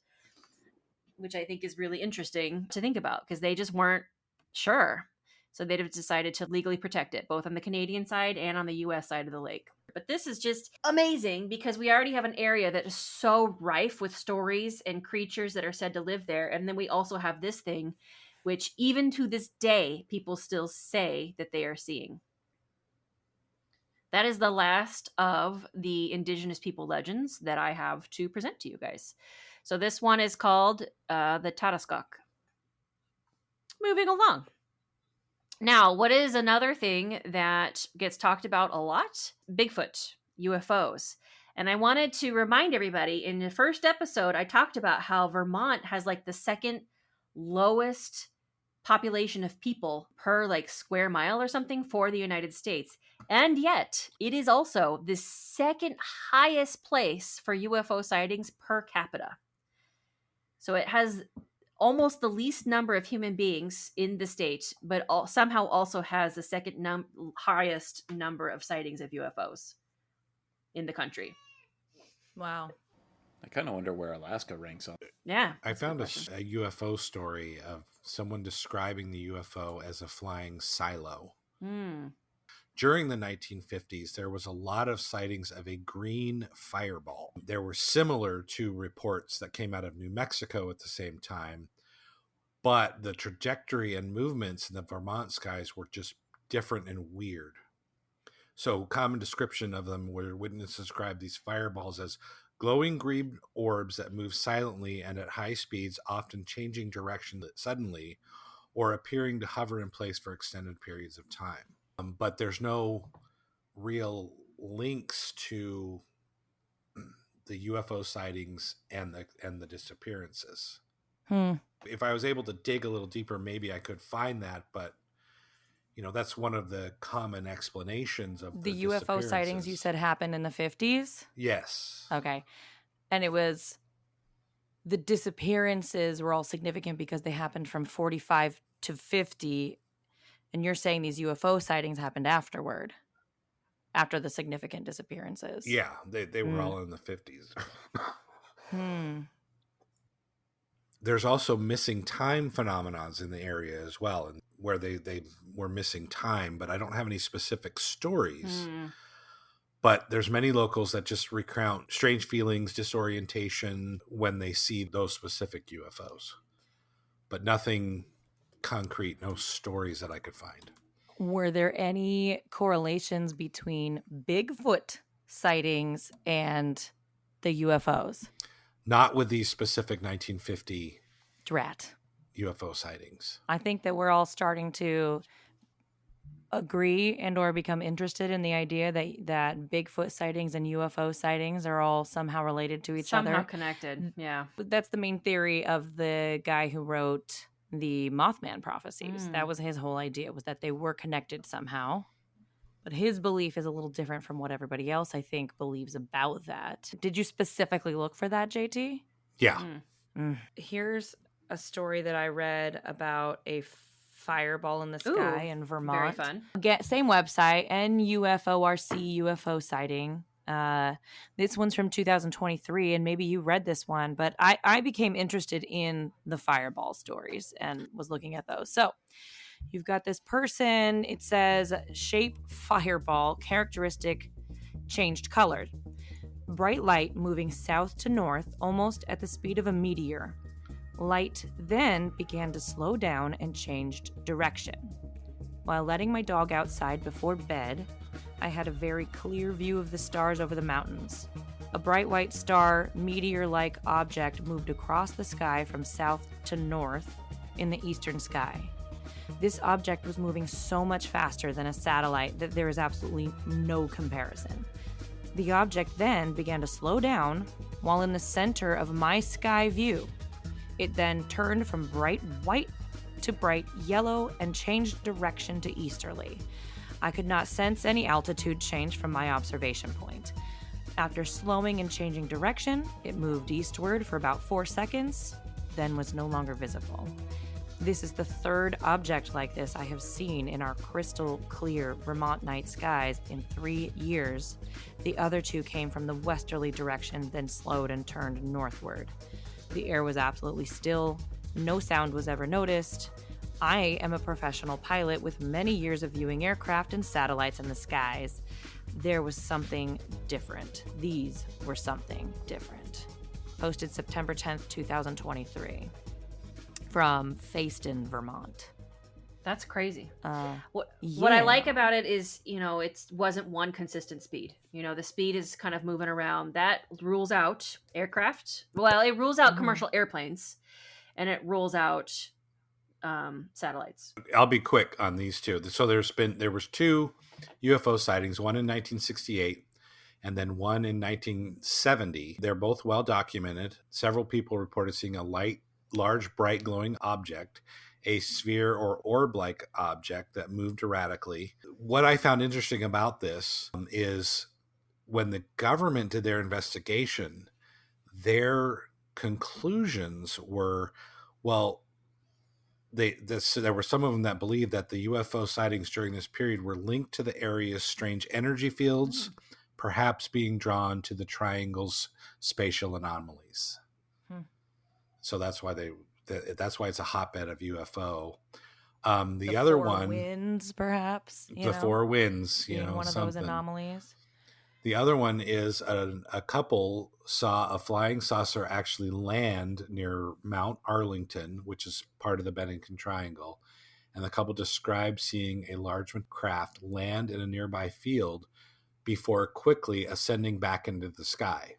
which I think is really interesting to think about because they just weren't sure. So they'd have decided to legally protect it, both on the Canadian side and on the US side of the lake. But this is just amazing because we already have an area that is so rife with stories and creatures that are said to live there. And then we also have this thing, which even to this day, people still say that they are seeing. That is the last of the Indigenous people legends that I have to present to you guys. So this one is called the Tataskok. Moving along. Now, what is another thing that gets talked about a lot? Bigfoot, UFOs. And I wanted to remind everybody, in the first episode, I talked about how Vermont has like the second lowest population of people per like square mile or something for the United States. And yet, it is also the second highest place for UFO sightings per capita. So it has almost the least number of human beings in the state, but somehow also has the second highest number of sightings of UFOs in the country. Wow. I kind of wonder where Alaska ranks on it. Yeah. I found a UFO story of someone describing the UFO as a flying silo. During the 1950s, there was a lot of sightings of a green fireball. There were similar to reports that came out of New Mexico at the same time, but the trajectory and movements in the Vermont skies were just different and weird. So, common description of them where witnesses describe these fireballs as glowing green orbs that move silently and at high speeds, often changing direction suddenly or appearing to hover in place for extended periods of time. But there's no real links to the UFO sightings and the disappearances. If I was able to dig a little deeper, maybe I could find that, but that's one of the common explanations of the UFO sightings you said happened in the 50s? Yes. Okay. And it was the disappearances were all significant because they happened from 45 to 50. And you're saying these UFO sightings happened afterward, after the significant disappearances. Yeah, they were all in the 50s. There's also missing time phenomenons in the area as well, and where they were missing time, but I don't have any specific stories. But there's many locals that just recount strange feelings, disorientation when they see those specific UFOs. But nothing concrete, no stories that I could find. Were there any correlations between Bigfoot sightings and the UFOs? Not with these specific 1950 Drat. UFO sightings. I think that we're all starting to agree and or become interested in the idea that Bigfoot sightings and UFO sightings are all somehow related to each other. Somehow connected, yeah. That's the main theory of the guy who wrote the Mothman prophecies. That was his whole idea, was that they were connected somehow. But his belief is a little different from what everybody else, I think, believes about that. Did you specifically look for that, JT? Yeah. Here's a story that I read about a fireball in the sky in Vermont. Very fun. Same website, NUFORC UFO sighting. This one's from 2023, and maybe you read this one, but I became interested in the fireball stories and was looking at those. So you've got this person, it says shape fireball, characteristic changed color. Bright light moving south to north, almost at the speed of a meteor. Light then began to slow down and changed direction. While letting my dog outside before bed, I had a very clear view of the stars over the mountains. A bright white star, meteor-like object moved across the sky from south to north in the eastern sky. This object was moving so much faster than a satellite that there is absolutely no comparison. The object then began to slow down while in the center of my sky view. It then turned from bright white to bright yellow and changed direction to easterly. I could not sense any altitude change from my observation point. After slowing and changing direction, it moved eastward for about 4 seconds, then was no longer visible. This is the third object like this I have seen in our crystal clear Vermont night skies in 3 years. The other two came from the westerly direction, then slowed and turned northward. The air was absolutely still. No sound was ever noticed. I am a professional pilot with many years of viewing aircraft and satellites in the skies. There was something different. These were something different. Posted September 10th, 2023. From Fayston, Vermont. That's crazy. What yeah. I like about it is, it wasn't one consistent speed. The speed is kind of moving around. That rules out aircraft. Well, it rules out commercial airplanes, and it rules out satellites. I'll be quick on these two. So there was 2 UFO sightings, one in 1968 and then one in 1970. They're both well documented. Several people reported seeing a large, bright, glowing object, a sphere or orb-like object that moved erratically. What I found interesting about this is when the government did their investigation, their conclusions were, well, there were some of them that believed that the UFO sightings during this period were linked to the area's strange energy fields, perhaps being drawn to the triangle's spatial anomalies. So that's why it's a hotbed of UFO. The other one, winds, perhaps. The 4 winds, one of those anomalies. The other one is a couple saw a flying saucer actually land near Mount Arlington, which is part of the Bennington Triangle. And the couple described seeing a large craft land in a nearby field before quickly ascending back into the sky.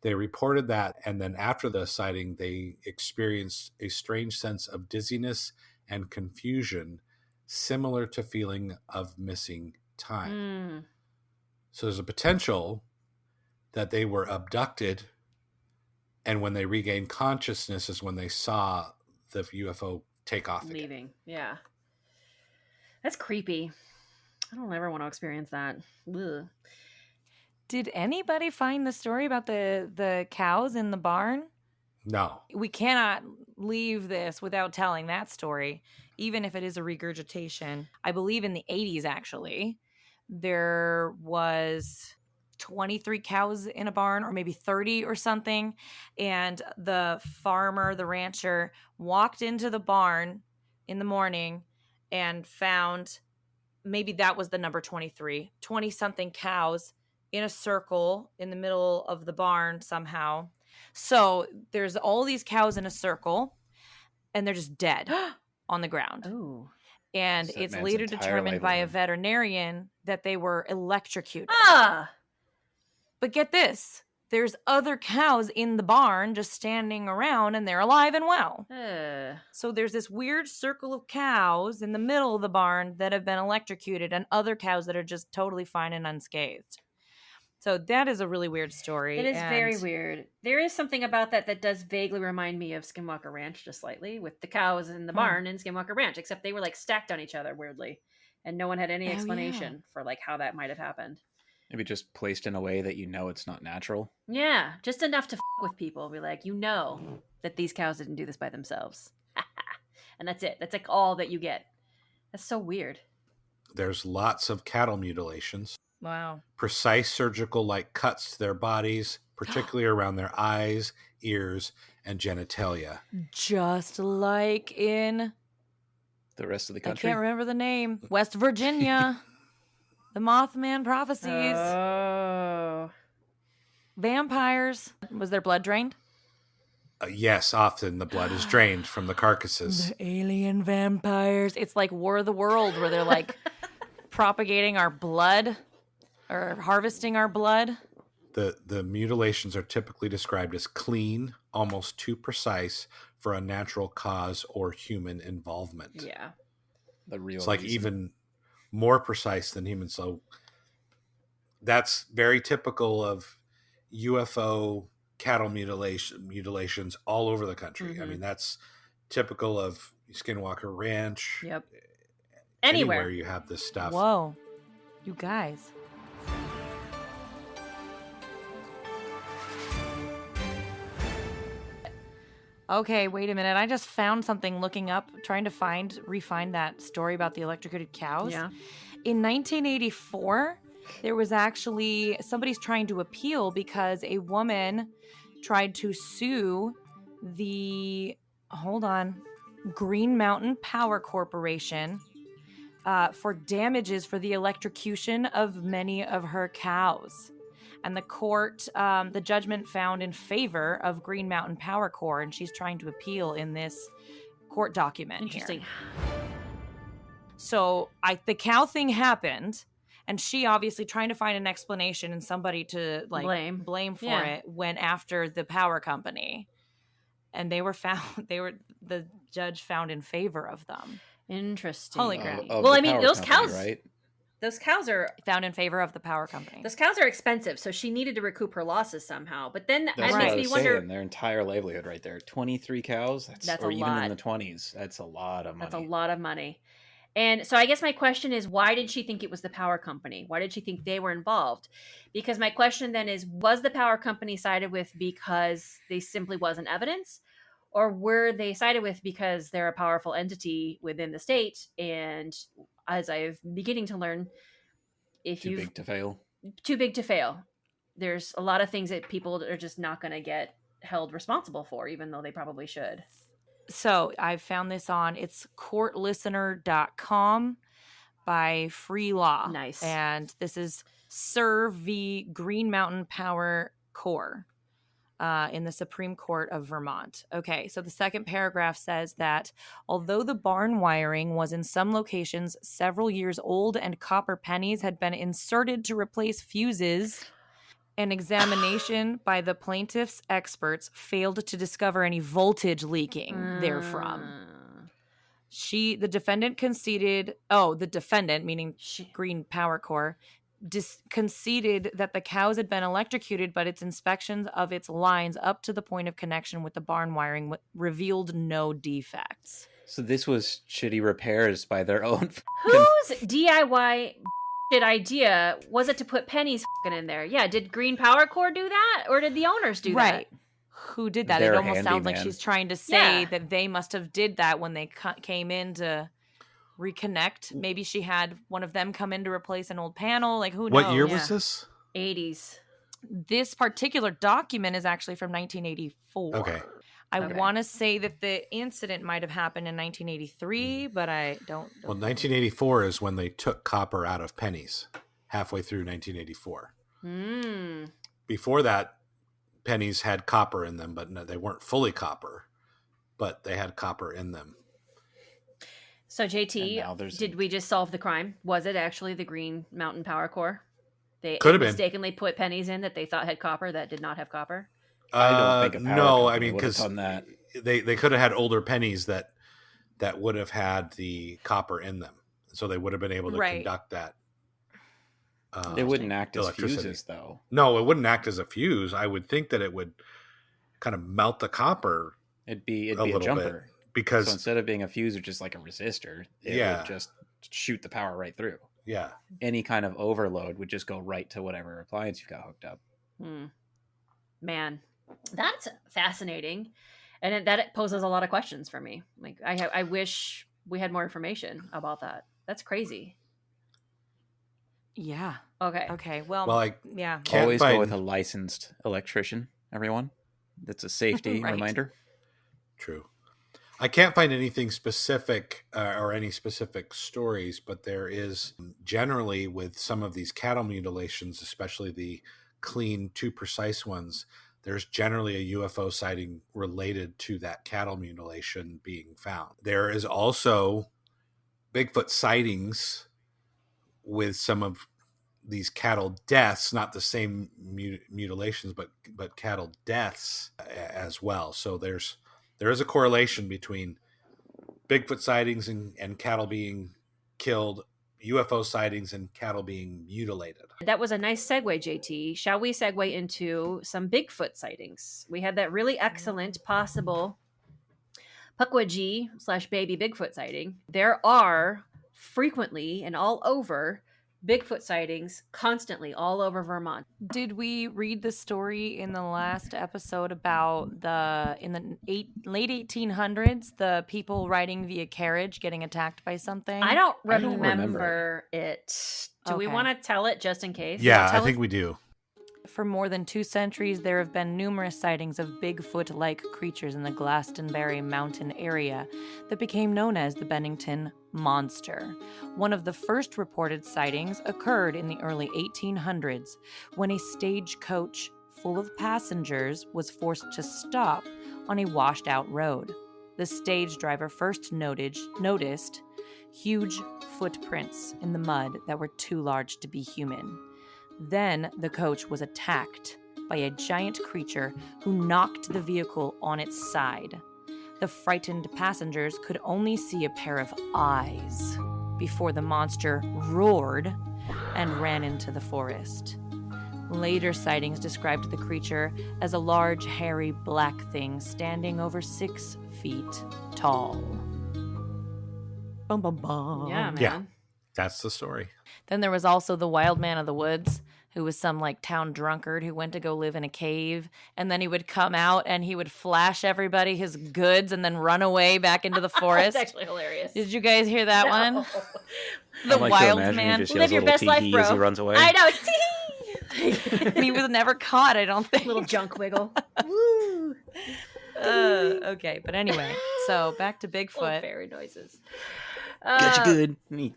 They reported that, and then after the sighting, they experienced a strange sense of dizziness and confusion, similar to feeling of missing time. So there's a potential that they were abducted, and when they regained consciousness is when they saw the UFO take off Leaving. Again. Yeah. That's creepy. I don't ever want to experience that. Ugh. Did anybody find the story about the cows in the barn? No. We cannot leave this without telling that story, even if it is a regurgitation. I believe in the 80s, actually, there was 23 cows in a barn, or maybe 30 or something. And the farmer, the rancher, walked into the barn in the morning and found, maybe that was the number 23, 20 something cows in a circle in the middle of the barn somehow. So there's all these cows in a circle and they're just dead on the ground. Oh. And That it's man's later entire determined by a livelihood. veterinarian that they were electrocuted. Ah. But get this, there's other cows in the barn just standing around and they're alive and well. So there's this weird circle of cows in the middle of the barn that have been electrocuted and other cows that are just totally fine and unscathed. So that is a really weird story. It is very weird. There is something about that does vaguely remind me of Skinwalker Ranch just slightly, with the cows in the barn in Skinwalker Ranch, except they were like stacked on each other weirdly. And no one had any explanation for like how that might have happened. Maybe just placed in a way that it's not natural. Yeah, just enough to with people. Be like, that these cows didn't do this by themselves. And that's it. That's like all that you get. That's so weird. There's lots of cattle mutilations. Wow. Precise surgical like cuts to their bodies, particularly around their eyes, ears, and genitalia. Just like in The rest of the I country. can't remember the name. West Virginia. The Mothman prophecies. Oh. Vampires. Was their blood drained? Yes, often the blood is drained from the carcasses. The alien vampires. It's like War of the World, where they're like propagating our blood or harvesting our blood. The mutilations are typically described as clean, almost too precise for a natural cause or human involvement. Yeah. The real It's like reason. even more precise than human. So that's very typical of UFO cattle mutilations all over the country. Mm-hmm. I mean, that's typical of Skinwalker Ranch. Yep. Anywhere you have this stuff. Whoa. You guys. Okay, wait a minute. I just found something looking up, trying to refine that story about the electrocuted cows. Yeah. In 1984, there was actually somebody's trying to appeal because a woman tried to sue the Green Mountain Power Corporation for damages for the electrocution of many of her cows. And the court, the judgment found in favor of Green Mountain Power Corp, and she's trying to appeal in this court document. Interesting. Here. So the cow thing happened, and she obviously trying to find an explanation and somebody to blame for it went after the power company, and the judge found in favor of them. Interesting. Holy crap! Well, I mean, those company, cows, right? Those cows are found in favor of the power company. Those cows are expensive, so she needed to recoup her losses somehow. But then That's that what makes I me was wonder. saying, their entire livelihood right there. 23 cows? That's or a even lot. in the 20s. That's a lot of money. That's a lot of money. And so I guess my question is, why did she think it was the power company? Why did she think they were involved? Because my question then is, was the power company sided with because they simply wasn't evidence? Or were they sided with because they're a powerful entity within the state? And as I'm beginning to learn, Too big to fail. Too big to fail. There's a lot of things that people are just not going to get held responsible for, even though they probably should. So I found this it's courtlistener.com by Free Law. Nice. And this is Sir v. Green Mountain Power Corp. In the Supreme Court of Vermont. Okay, so the second paragraph says that although the barn wiring was in some locations several years old and copper pennies had been inserted to replace fuses, an examination by the plaintiff's experts failed to discover any voltage leaking therefrom. The defendant conceded, the defendant, meaning Green Power Corp, conceded that the cows had been electrocuted, but its inspections of its lines up to the point of connection with the barn wiring revealed no defects. So this was shitty repairs by their own. Whose DIY idea was it to put pennies in there? Yeah, did Green Power Corp do that, or did the owners do that? Right. Who did that? Their It almost sounds like handyman. she's trying to say that they must have did that when they came in to reconnect. Maybe she had one of them come in to replace an old panel. Like, who knows? What year was this? 80s. This particular document is actually from 1984. Okay. I Okay. want to say that the incident might have happened in 1983, but I don't. Well, 1984 is when they took copper out of pennies, halfway through 1984. Before that, pennies had copper in them, but no, they weren't fully copper, but they had copper in them. So JT, And now did we just solve the crime? Was it actually the Green Mountain Power Corps? They Could have been. mistakenly put pennies in that they thought had copper that did not have copper. I don't think a power no, I company mean, would have because done that. they could have had older pennies that would have had the copper in them, so they would have been able to Right. conduct that. They wouldn't act as electricity. fuses, though. No, it wouldn't act as a fuse. I would think that it would kind of melt the copper It'd be a little jumper. bit, because So instead of being a fuse or just like a resistor, it Yeah. would just shoot the power right through. yeah, Any kind of overload would just go right to whatever appliance you've got hooked up. Man, that's fascinating, and that poses a lot of questions for me. Like, I wish we had more information about that. That's crazy. Yeah. Okay. Okay. Well, well, I yeah. can't Always find go with a licensed electrician, everyone. That's a safety Right. reminder. True. I can't find anything specific or any specific stories, but there is generally with some of these cattle mutilations, especially the clean, too precise ones, there's generally a UFO sighting related to that cattle mutilation being found. There is also Bigfoot sightings with some of these cattle deaths, not the same mutilations, but cattle deaths as well. So there is a correlation between Bigfoot sightings and cattle being killed, UFO sightings and cattle being mutilated. That was a nice segue, JT. Shall we segue into some Bigfoot sightings? We had that really excellent possible Pukwudgie/baby Bigfoot sighting. There are frequently and all over Bigfoot sightings constantly all over Vermont. Did we read the story in the last episode about in the late 1800s, the people riding via carriage getting attacked by something? I don't I don't remember it. Do we Okay. want to tell it just in case? Yeah, tell I think us- we do. For more than 2 centuries, there have been numerous sightings of Bigfoot-like creatures in the Glastonbury Mountain area that became known as the Bennington Monster. One of the first reported sightings occurred in the early 1800s when a stagecoach full of passengers was forced to stop on a washed-out road. The stage driver first noticed huge footprints in the mud that were too large to be human. Then the coach was attacked by a giant creature who knocked the vehicle on its side. The frightened passengers could only see a pair of eyes before the monster roared and ran into the forest. Later sightings described the creature as a large, hairy, black thing standing over 6 feet tall. Bum, bum, bum. Yeah, man. Yeah. That's the story. Then there was also the wild man of the woods, who was some like town drunkard who went to go live in a cave, and then he would come out and he would flash everybody his goods and then run away back into the forest. That's actually hilarious. Did you guys hear that No. one? I The like to wild imagine man. He just Live yells your a little best life, tee-hee as he bro. runs away. I know. And he was never caught, I don't think. Little junk wiggle. Woo. Okay, but anyway, so back to Little Bigfoot. fairy noises. Got you good. Me.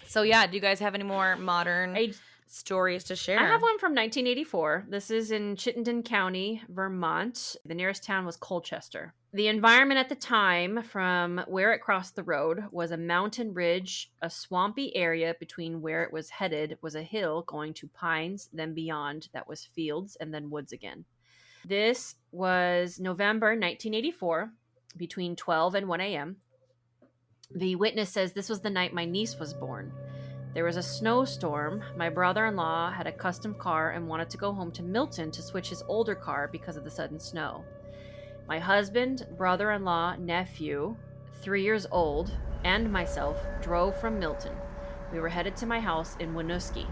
So yeah, do you guys have any more modern I stories to share? I have one from 1984. This is in Chittenden County, Vermont. The nearest town was Colchester. The environment at the time from where it crossed the road was a mountain ridge, a swampy area between where it was headed was a hill going to pines, then beyond that was fields and then woods again. This was November 1984 between 12 and 1 a.m. The witness says this was the night my niece was born. There was a snowstorm. My brother-in-law had a custom car and wanted to go home to Milton to switch his older car because of the sudden snow. My husband, brother-in-law, nephew, 3 years old, and myself drove from Milton. We were headed to my house in Winooski.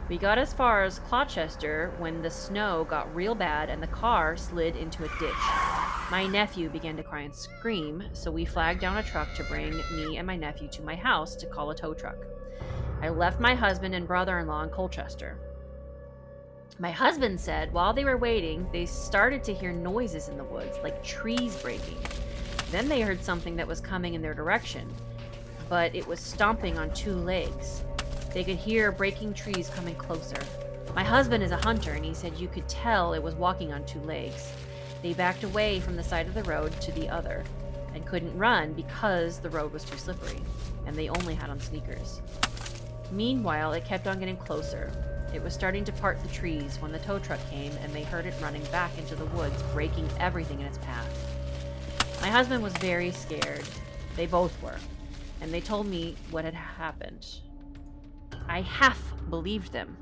We got as far as Colchester when the snow got real bad and the car slid into a ditch. My nephew began to cry and scream, so we flagged down a truck to bring me and my nephew to my house to call a tow truck. I left my husband and brother-in-law in Colchester. My husband said while they were waiting, they started to hear noises in the woods, like trees breaking. Then they heard something that was coming in their direction, but it was stomping on 2 legs. They could hear breaking trees coming closer. My husband is a hunter, and he said you could tell it was walking on 2 legs. They backed away from the side of the road to the other, and couldn't run because the road was too slippery, and they only had on sneakers. Meanwhile, it kept on getting closer. It was starting to part the trees when the tow truck came, and they heard it running back into the woods, breaking everything in its path. My husband was very scared. They both were. And they told me what had happened. I half believed them.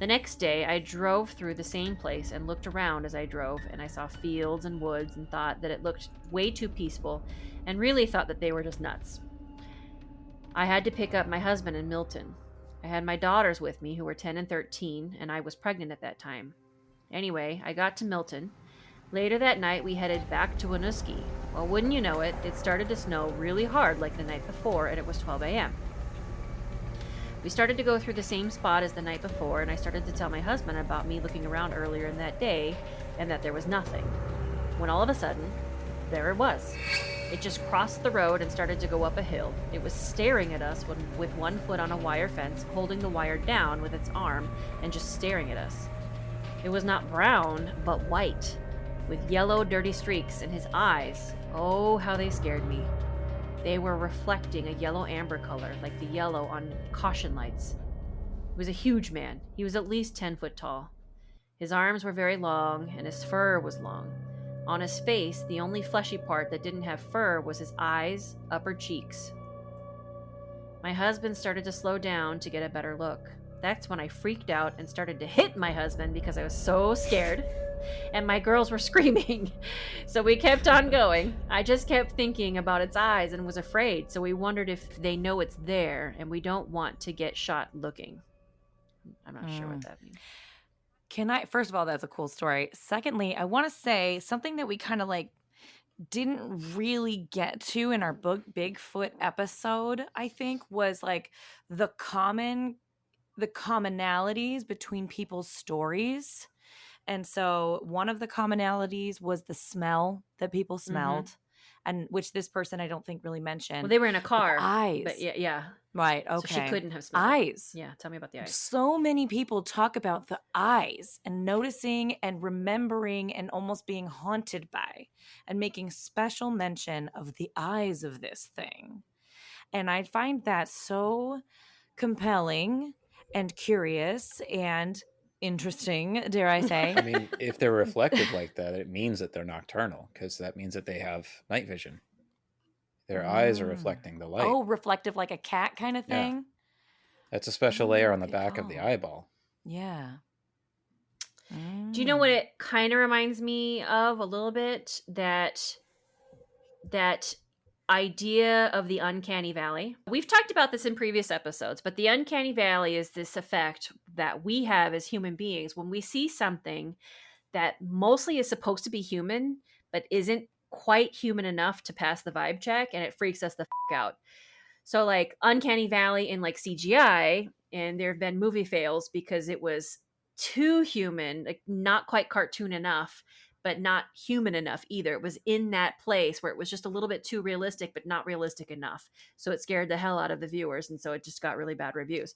The next day, I drove through the same place and looked around as I drove, and I saw fields and woods and thought that it looked way too peaceful, and really thought that they were just nuts. I had to pick up my husband in Milton. I had my daughters with me, who were 10 and 13, and I was pregnant at that time. Anyway, I got to Milton. Later that night, we headed back to Winooski. Well, wouldn't you know it, it started to snow really hard like the night before, and it was 12 a.m. We started to go through the same spot as the night before, and I started to tell my husband about me looking around earlier in that day, and that there was nothing. When all of a sudden, there it was. It just crossed the road and started to go up a hill. It was staring at us with 1 foot on a wire fence, holding the wire down with its arm, and just staring at us. It was not brown, but white, with yellow, dirty streaks in his eyes. Oh, how they scared me. They were reflecting a yellow-amber color, like the yellow on caution lights. He was a huge man. He was at least 10 foot tall. His arms were very long, and his fur was long. On his face, the only fleshy part that didn't have fur was his eyes, upper cheeks. My husband started to slow down to get a better look. That's when I freaked out and started to hit my husband because I was so scared. And my girls were screaming. So we kept on going. I just kept thinking about its eyes and was afraid. So we wondered if they know it's there and we don't want to get shot looking. I'm not sure what that means. First of all, that's a cool story. Secondly, I want to say something that we kind of didn't really get to in our Bigfoot episode, I think, was the commonalities between people's stories. And so one of the commonalities was the smell that people smelled, and which this person I don't think really mentioned. Well, they were in a car. But eyes. But yeah. Right, okay. So she couldn't have smelled eyes. Yeah, tell me about the eyes. So many people talk about the eyes and noticing and remembering and almost being haunted by and making special mention of the eyes of this thing. And I find that so compelling and curious and interesting, dare I say. I mean, if they're reflective like that, it means that they're nocturnal, because that means that they have night vision. Their eyes are reflecting the light. Oh, reflective like a cat kind of thing? Yeah. That's a special layer on the back of the eyeball. Yeah. Do you know what it kind of reminds me of a little bit? That idea of the uncanny valley. We've talked about this in previous episodes, but the uncanny valley is this effect that we have as human beings when we see something that mostly is supposed to be human, but isn't quite human enough to pass the vibe check, and it freaks us the out. So uncanny valley in CGI, and there have been movie fails because it was too human, not quite cartoon enough, but not human enough either. It was in that place where it was just a little bit too realistic, but not realistic enough. So it scared the hell out of the viewers, and so it just got really bad reviews.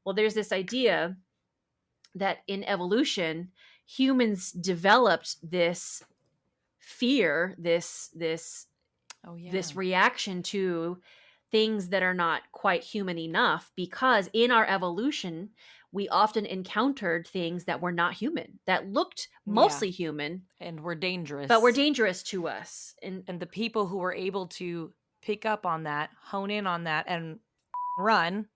Well, there's this idea that in evolution, humans developed this fear, this reaction to things that are not quite human enough, because in our evolution, we often encountered things that were not human, that looked mostly human. And were dangerous. But were dangerous to us. And the people who were able to pick up on that, hone in on that, and run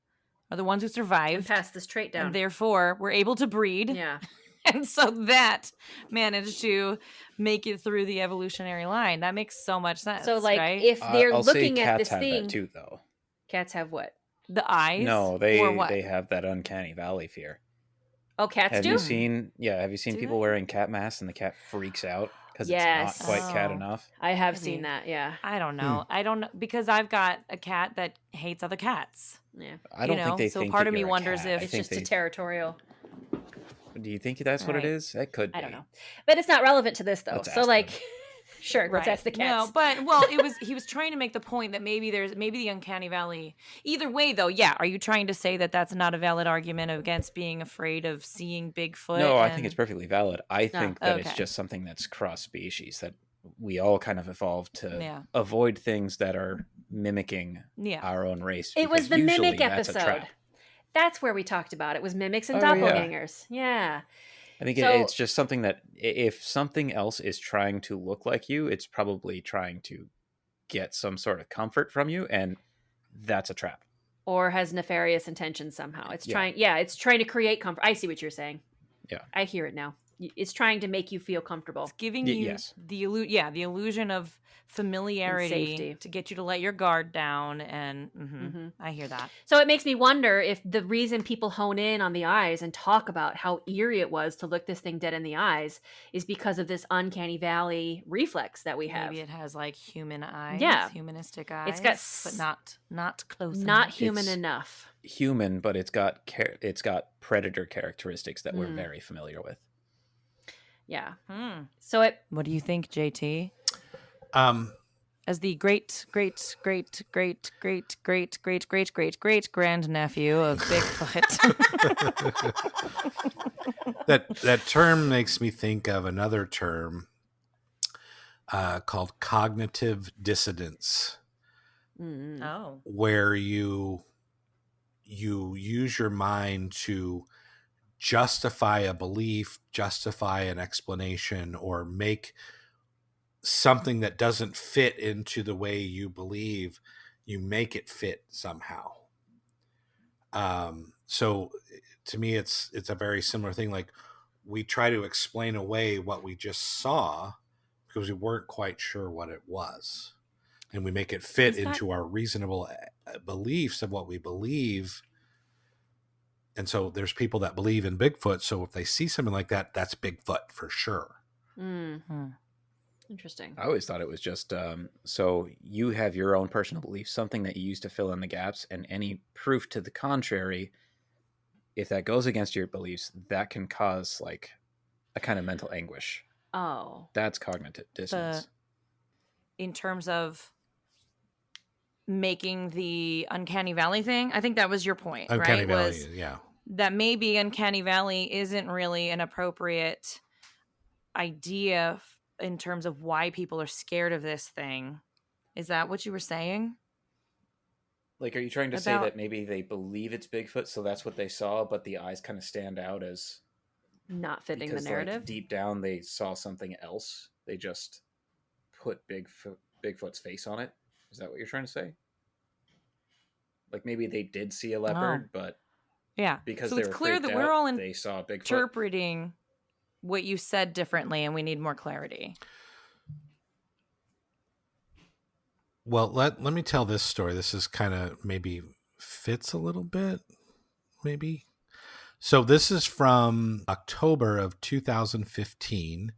are the ones who survived. And pass this trait down. And therefore were able to breed. Yeah. And so that managed to make it through the evolutionary line. That makes so much sense. So right? if they're I'll looking say at cats this have thing. that too, though. Cats have what? The eyes? No, what? they have that uncanny valley fear. Oh, cats have do? Have you seen Do people they? wearing cat masks and the cat freaks out because Yes. it's not quite cat Oh. enough? I have Maybe. seen that, yeah. I don't know. I don't know, because I've got a cat that hates other cats. Yeah. I don't think they so think part that of me you're a wonders cat. if- I It's think just a territorial. Do you think that's what it Right. is? It could be. I don't know. But it's not relevant to this, though. Let's So, ask like, them. sure, let's ask the cats. No, but he was trying to make the point that maybe the uncanny valley. Either way, though, yeah. Are you trying to say that that's not a valid argument against being afraid of seeing Bigfoot? No, I think it's perfectly valid. I think that it's okay. just something that's cross species, that we all kind of evolved to Yeah. avoid things that are mimicking Yeah. our own race. It was because the usually mimic that's a episode. trap. That's where we talked about it. Was mimics and Oh, yeah. doppelgangers. Yeah. I think So- it's just something that if something else is trying to look like you, it's probably trying to get some sort of comfort from you, and that's a trap. Or has nefarious intentions somehow. It's Yeah. trying. Yeah, it's trying to create comfort. I see what you're saying. Yeah. I hear it now. It's trying to make you feel comfortable. It's giving Y- you yes. the illusion of familiarity safety. to get you to let your guard down, and Mhm. I hear that. So it makes me wonder if the reason people hone in on the eyes and talk about how eerie it was to look this thing dead in the eyes is because of this uncanny valley reflex that we have. Maybe it has like human eyes, Yeah. humanistic eyes. It's got but not close. Not enough. human It's- enough. Human, but it's got predator characteristics that we're Mm. very familiar with. Yeah. Hmm. So it What do you think, JT? Um, As the great grandnephew of Bigfoot. that term makes me think of another term called cognitive dissonance, mm, Oh. where you use your mind to justify a belief, justify an explanation, or make something that doesn't fit into the way you believe, you make it fit somehow. So to me, it's a very similar thing. Like, we try to explain away what we just saw because we weren't quite sure what it was, and we make it fit Is that- into our reasonable beliefs of what we believe. And so there's people that believe in Bigfoot. So if they see something like that, that's Bigfoot for sure. Hmm. interesting. I always thought it was just so you have your own personal beliefs, something that you use to fill in the gaps, and any proof to the contrary, if that goes against your beliefs, that can cause like a kind of mental anguish. Oh. That's cognitive dissonance. In terms of making the uncanny valley thing, I think that was your point, Uncanny right? Valley, Was yeah. that maybe uncanny valley isn't really an appropriate idea in terms of why people are scared of this thing. Is that what you were saying? Like, are you trying to say About- that maybe they believe it's Bigfoot, so that's what they saw, but the eyes kind of stand out as Not fitting the because, narrative. like, deep down they saw something else. They just put Bigfoot's face on it. Is that what you're trying to say? Like, maybe they did see a leopard, but Yeah. because so they it's were clear freaked that out, we're all they saw Bigfoot. interpreting what you said differently, and we need more clarity. Well, let me tell this story. This is kind of maybe fits a little bit, maybe. So this is from October of 2015.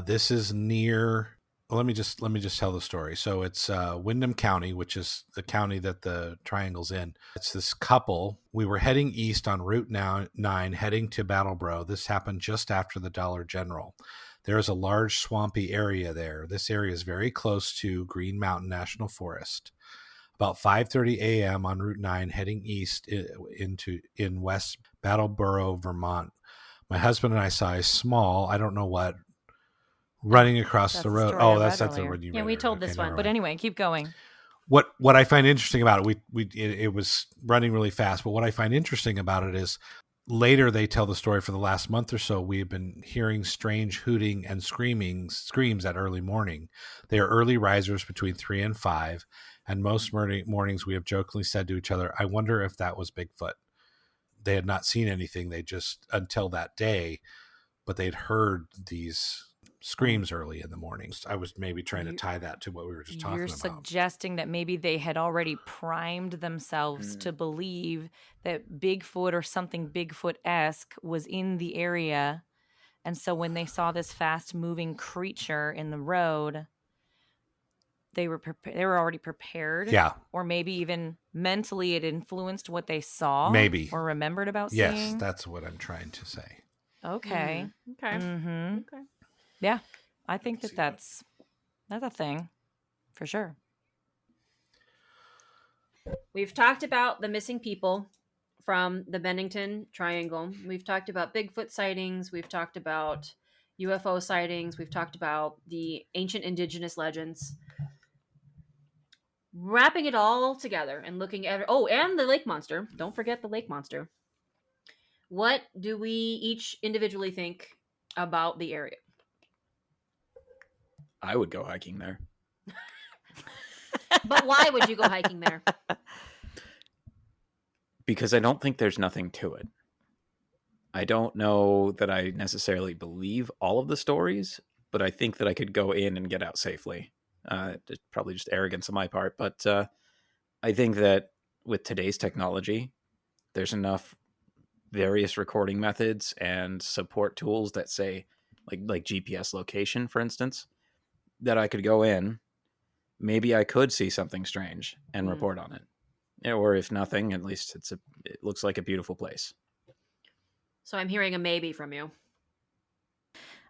This is near. Well, let me just tell the story. So it's Windham County, which is the county that the triangle's in. It's this couple. We were heading east on Route 9, heading to Battleboro. This happened just after the Dollar General. There is a large swampy area there. This area is very close to Green Mountain National Forest. About 5:30 a.m. on Route 9, heading east in West Battleboro, Vermont. My husband and I saw a small, I don't know what, running across That's the the road. story I Oh, read that's the earlier. one you Yeah, read we earlier. told this Okay, one. never But mind. anyway, keep going. What I find interesting about it, it was running really fast, but what I find interesting about it is later they tell the story. For the last month or so, we've been hearing strange hooting and screams at early morning. They are early risers between 3 and 5, and most mornings we have jokingly said to each other, I wonder if that was Bigfoot. They had not seen anything, they just, until that day, but they'd heard these screams early in the mornings. I was maybe trying to tie that to what we were just talking You're about. suggesting that maybe they had already primed themselves to believe that Bigfoot or something Bigfoot-esque was in the area. And so when they saw this fast-moving creature in the road, they were already prepared. Yeah. Or maybe even mentally it influenced what they saw. Maybe. Or remembered about Yes, seeing. that's what I'm trying to say. Okay. Okay. Mm-hmm. Okay. Yeah, I think See that's a thing for sure. We've talked about the missing people from the Bennington Triangle. We've talked about Bigfoot sightings. We've talked about UFO sightings. We've talked about the ancient indigenous legends. Wrapping it all together and looking at and the lake monster. Don't forget the lake monster. What do we each individually think about the area? I would go hiking there. But why would you go hiking there? Because I don't think there's nothing to it. I don't know that I necessarily believe all of the stories, but I think that I could go in and get out safely. It's probably just arrogance on my part, but I think that with today's technology, there's enough various recording methods and support tools that say, like GPS location, for instance, that I could go in. Maybe I could see something strange and report on it. Or if nothing, at least it looks like a beautiful place. So I'm hearing a maybe from you.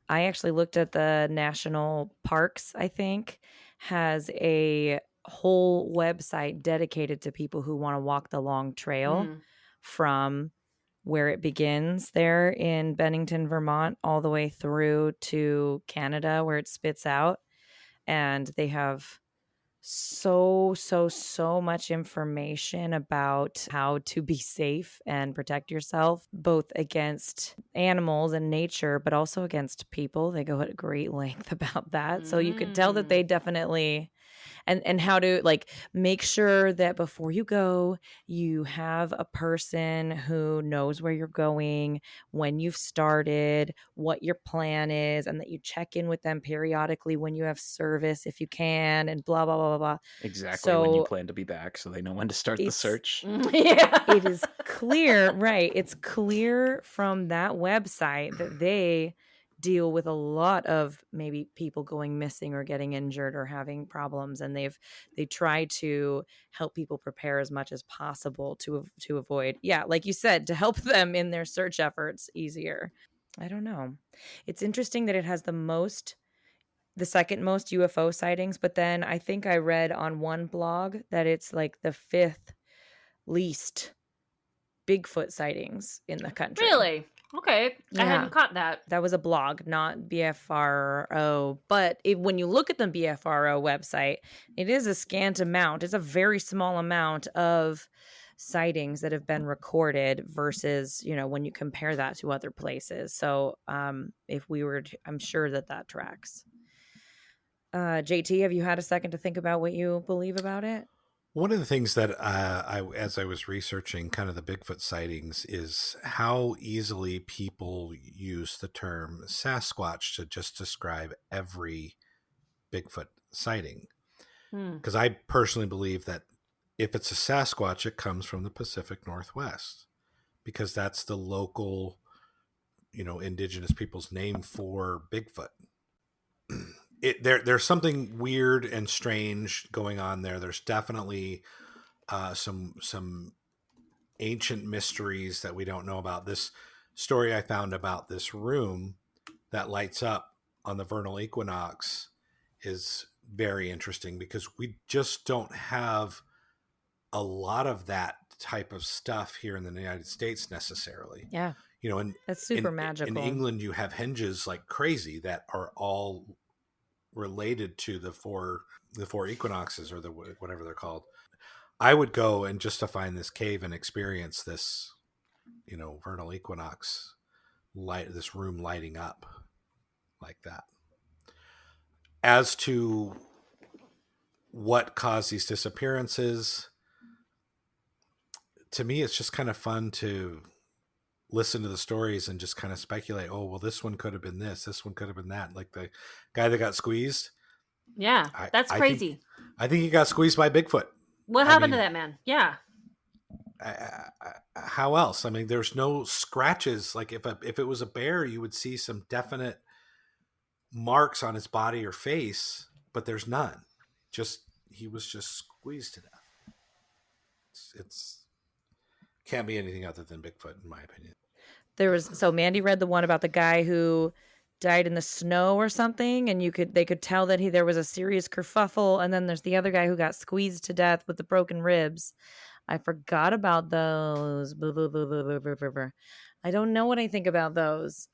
I actually looked at the national parks, I think, has a whole website dedicated to people who want to walk the long trail from where it begins there in Bennington, Vermont, all the way through to Canada where it spits out. And they have so much information about how to be safe and protect yourself, both against animals and nature, but also against people. They go at great length about that. So you could tell that they definitely and how to like make sure that before you go, you have a person who knows where you're going, when you've started, what your plan is, and that you check in with them periodically when you have service if you can, and blah blah blah blah blah. Exactly when you plan to be back, so they know when to start the search. Yeah. It is clear, right? It's clear from that website that they deal with a lot of maybe people going missing or getting injured or having problems, and they try to help people prepare as much as possible to avoid, like you said, to help them in their search efforts easier. I don't know. It's interesting that it has the second most UFO sightings, but then I think I read on one blog that it's like the fifth least Bigfoot sightings in the country. Really? Okay. Yeah. I hadn't caught that. That was a blog, not BFRO. But when you look at the BFRO website, it is a scant amount. It's a very small amount of sightings that have been recorded versus, when you compare that to other places. So if we were I'm sure that tracks. JT, have you had a second to think about what you believe about it? One of the things that as I was researching kind of the Bigfoot sightings is how easily people use the term Sasquatch to just describe every Bigfoot sighting. Because I personally believe that if it's a Sasquatch, it comes from the Pacific Northwest, because that's the local, indigenous people's name for Bigfoot. There's something weird and strange going on there. There's definitely some ancient mysteries that we don't know about. This story I found about this room that lights up on the vernal equinox is very interesting, because we just don't have a lot of that type of stuff here in the United States necessarily. Yeah. That's super magical. In England, you have henges like crazy that are all related to the four equinoxes, or the whatever they're called. I would go and just to find this cave and experience this, vernal equinox this room lighting up like that. As to what caused these disappearances, to me, it's just kind of fun to listen to the stories and just kind of speculate. Oh, well, this one could have been this one could have been that. Like the guy that got squeezed. Yeah, that's crazy. I think he got squeezed by Bigfoot. What happened to that man? Yeah. How else? I mean, there's no scratches. Like if it was a bear, you would see some definite marks on his body or face, but there's none. He was just squeezed to death. It's can't be anything other than Bigfoot, in my opinion. So Mandy read the one about the guy who died in the snow or something, and they could tell that there was a serious kerfuffle, and then there's the other guy who got squeezed to death with the broken ribs. I forgot about those. Blah, blah, blah, blah, blah, blah, blah. I don't know what I think about those.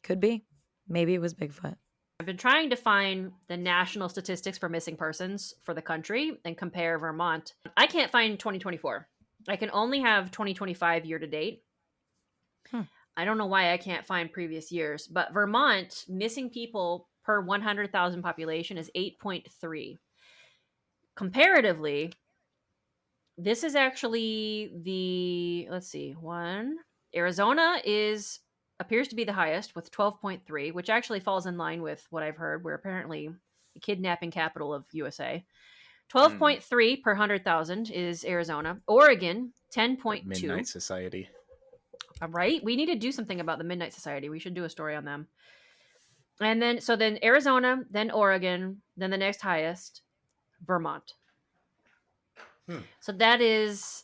Could be. Maybe it was Bigfoot. I've been trying to find the national statistics for missing persons for the country and compare Vermont. I can't find 2024. I can only have 2025 year to date. I don't know why I can't find previous years, but Vermont missing people per 100,000 population is 8.3. Comparatively, this is actually Arizona appears to be the highest with 12.3, which actually falls in line with what I've heard. We're apparently the kidnapping capital of USA. 12.3 per 100,000 is Arizona. Oregon, 10.2. Midnight Society. All right. We need to do something about the Midnight Society. We should do a story on them. And then Arizona, then Oregon, then the next highest, Vermont. So that is,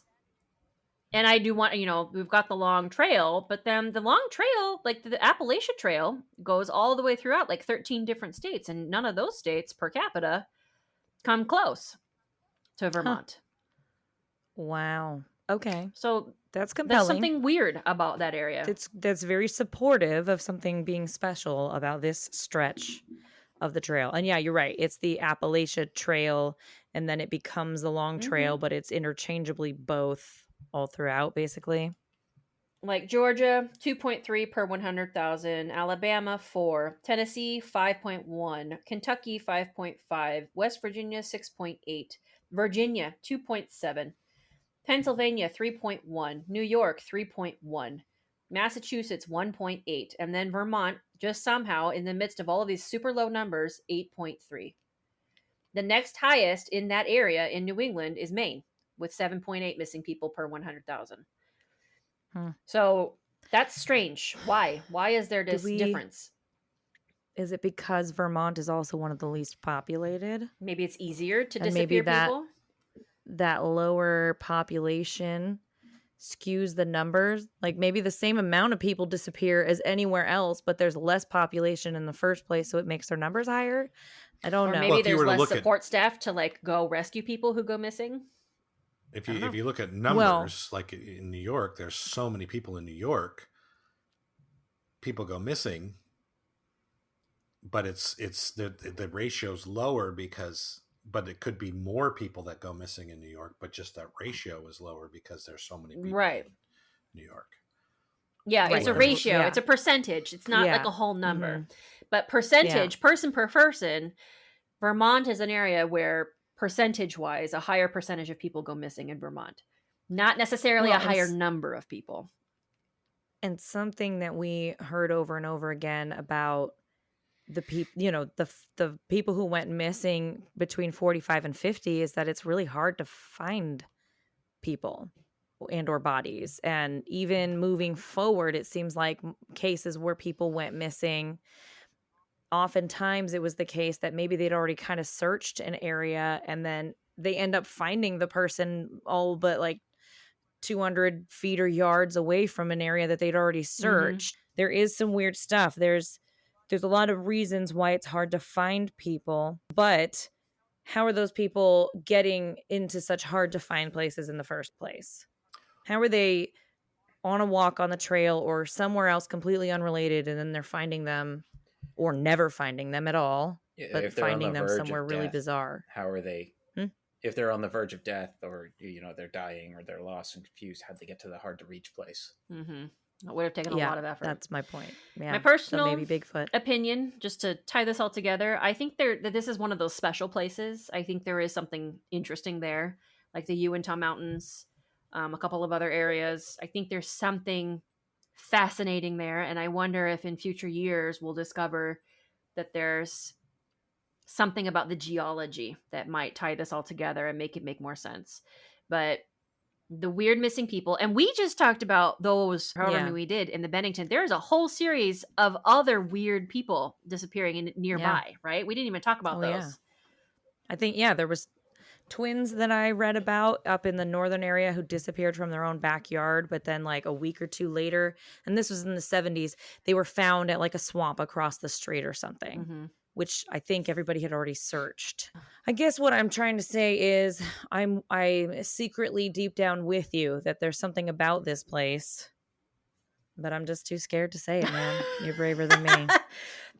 and I do want, we've got the long trail, but then the long trail, like the Appalachian Trail, goes all the way throughout like 13 different states, and none of those states per capita come close to Vermont. Wow. Okay. So that's compelling. There's something weird about that area. That's very supportive of something being special about this stretch of the trail. And yeah, you're right. It's the Appalachia Trail, and then it becomes the long trail, but it's interchangeably both all throughout, basically. Like Georgia, 2.3 per 100,000. Alabama, 4. Tennessee, 5.1. Kentucky, 5.5. West Virginia, 6.8. Virginia, 2.7. Pennsylvania, 3.1. New York, 3.1. Massachusetts, 1.8. And then Vermont, just somehow, in the midst of all of these super low numbers, 8.3. The next highest in that area in New England is Maine, with 7.8 missing people per 100,000. So that's strange. Why? Why is there this difference? Is it because Vermont is also one of the least populated? Maybe it's easier to disappear people? That lower population skews the numbers. Like maybe the same amount of people disappear as anywhere else, but there's less population in the first place, so it makes their numbers higher. I don't know. Maybe there's less support staff to like go rescue people who go missing. If you look at numbers, like in New York, there's so many people in New York. People go missing, but it's the ratio's lower but it could be more people that go missing in New York, but just that ratio is lower because there's so many people in New York. Yeah, it's a ratio. Yeah. It's a percentage. It's not like a whole number. But percentage, person per person, Vermont is an area where percentage-wise, a higher percentage of people go missing in Vermont. Not necessarily a higher number of people. And something that we heard over and over again about the people, the people who went missing between 45 and 50 is that it's really hard to find people and or bodies. And even moving forward, it seems like cases where people went missing, oftentimes it was the case that maybe they'd already kind of searched an area and then they end up finding the person all but like 200 feet or yards away from an area that they'd already searched. There is some weird stuff. There's a lot of reasons why it's hard to find people, but how are those people getting into such hard to find places in the first place? How are they on a walk on the trail or somewhere else completely unrelated, and then they're finding them or never finding them at all, but finding them somewhere really bizarre? How are they, if they're on the verge of death or, they're dying or they're lost and confused, how'd they get to the hard to reach place? It would have taken a lot of effort. That's my point. Yeah. My personal maybe Bigfoot opinion, just to tie this all together, I think that this is one of those special places. I think there is something interesting there, like the Uinta Mountains, a couple of other areas. I think there's something fascinating there, and I wonder if in future years we'll discover that there's something about the geology that might tie this all together and make it make more sense. But the weird missing people, and we just talked about those however many we did in the Bennington. There's a whole series of other weird people disappearing nearby, right? We didn't even talk about those. I think there was twins that I read about up in the northern area who disappeared from their own backyard, but then like a week or two later, and this was in the 70s, they were found at like a swamp across the street or something. Mm-hmm. Which I think everybody had already searched. I guess what I'm trying to say is I'm secretly deep down with you that there's something about this place, but I'm just too scared to say it, man. You're braver than me.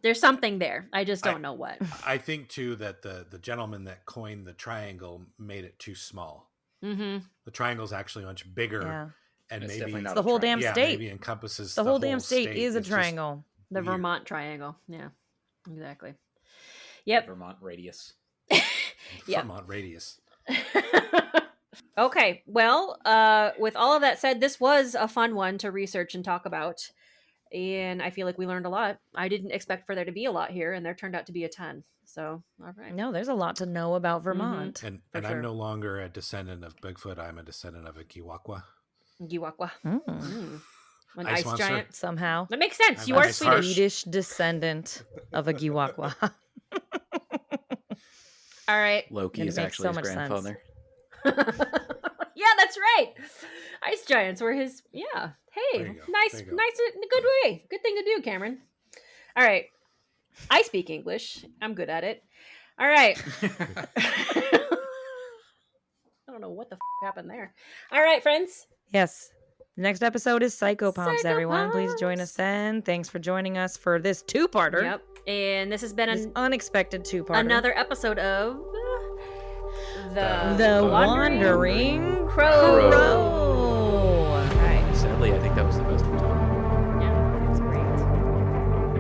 There's something there. I just don't know what. I think too that the gentleman that coined the triangle made it too small. Mm-hmm. The triangle's actually much bigger, Yeah. and It's maybe definitely not the a whole damn triangle. state. maybe encompasses The whole damn state is a It's just triangle. The weird. Vermont Triangle. Yeah, exactly. Yep. Vermont radius. Yep. Vermont radius. Okay. Well, with all of that said, this was a fun one to research and talk about. And I feel like we learned a lot. I didn't expect for there to be a lot here, and there turned out to be a ton. So, all right. No, there's a lot to know about Vermont. And For I'm sure. no longer a descendant of Bigfoot. I'm a descendant of a Giwakwa. Giwakwa. Mm. An Ice ice monster. giant. Somehow. That makes sense. I'm You are ice harsh. Swedish. Swedish descendant of a Giwakwa. All right. Loki It is makes actually so his much sense. grandfather. Yeah, that's right. Ice giants were his. Yeah. Hey, There you go. nice, There you go. nice, good way. Good thing to do, Cameron. All right. I speak English. I'm good at it. All right. I don't know what the happened there. All right, friends. Yes. Next episode is Psychopomps, everyone. Please join us Psychopomps. then. Thanks for joining us for this two-parter. Yep. And this has been This unexpected two-parter. another episode of The Wandering Crow. Crow. All right. Sadly, I think that was the best one. Yeah, it's great.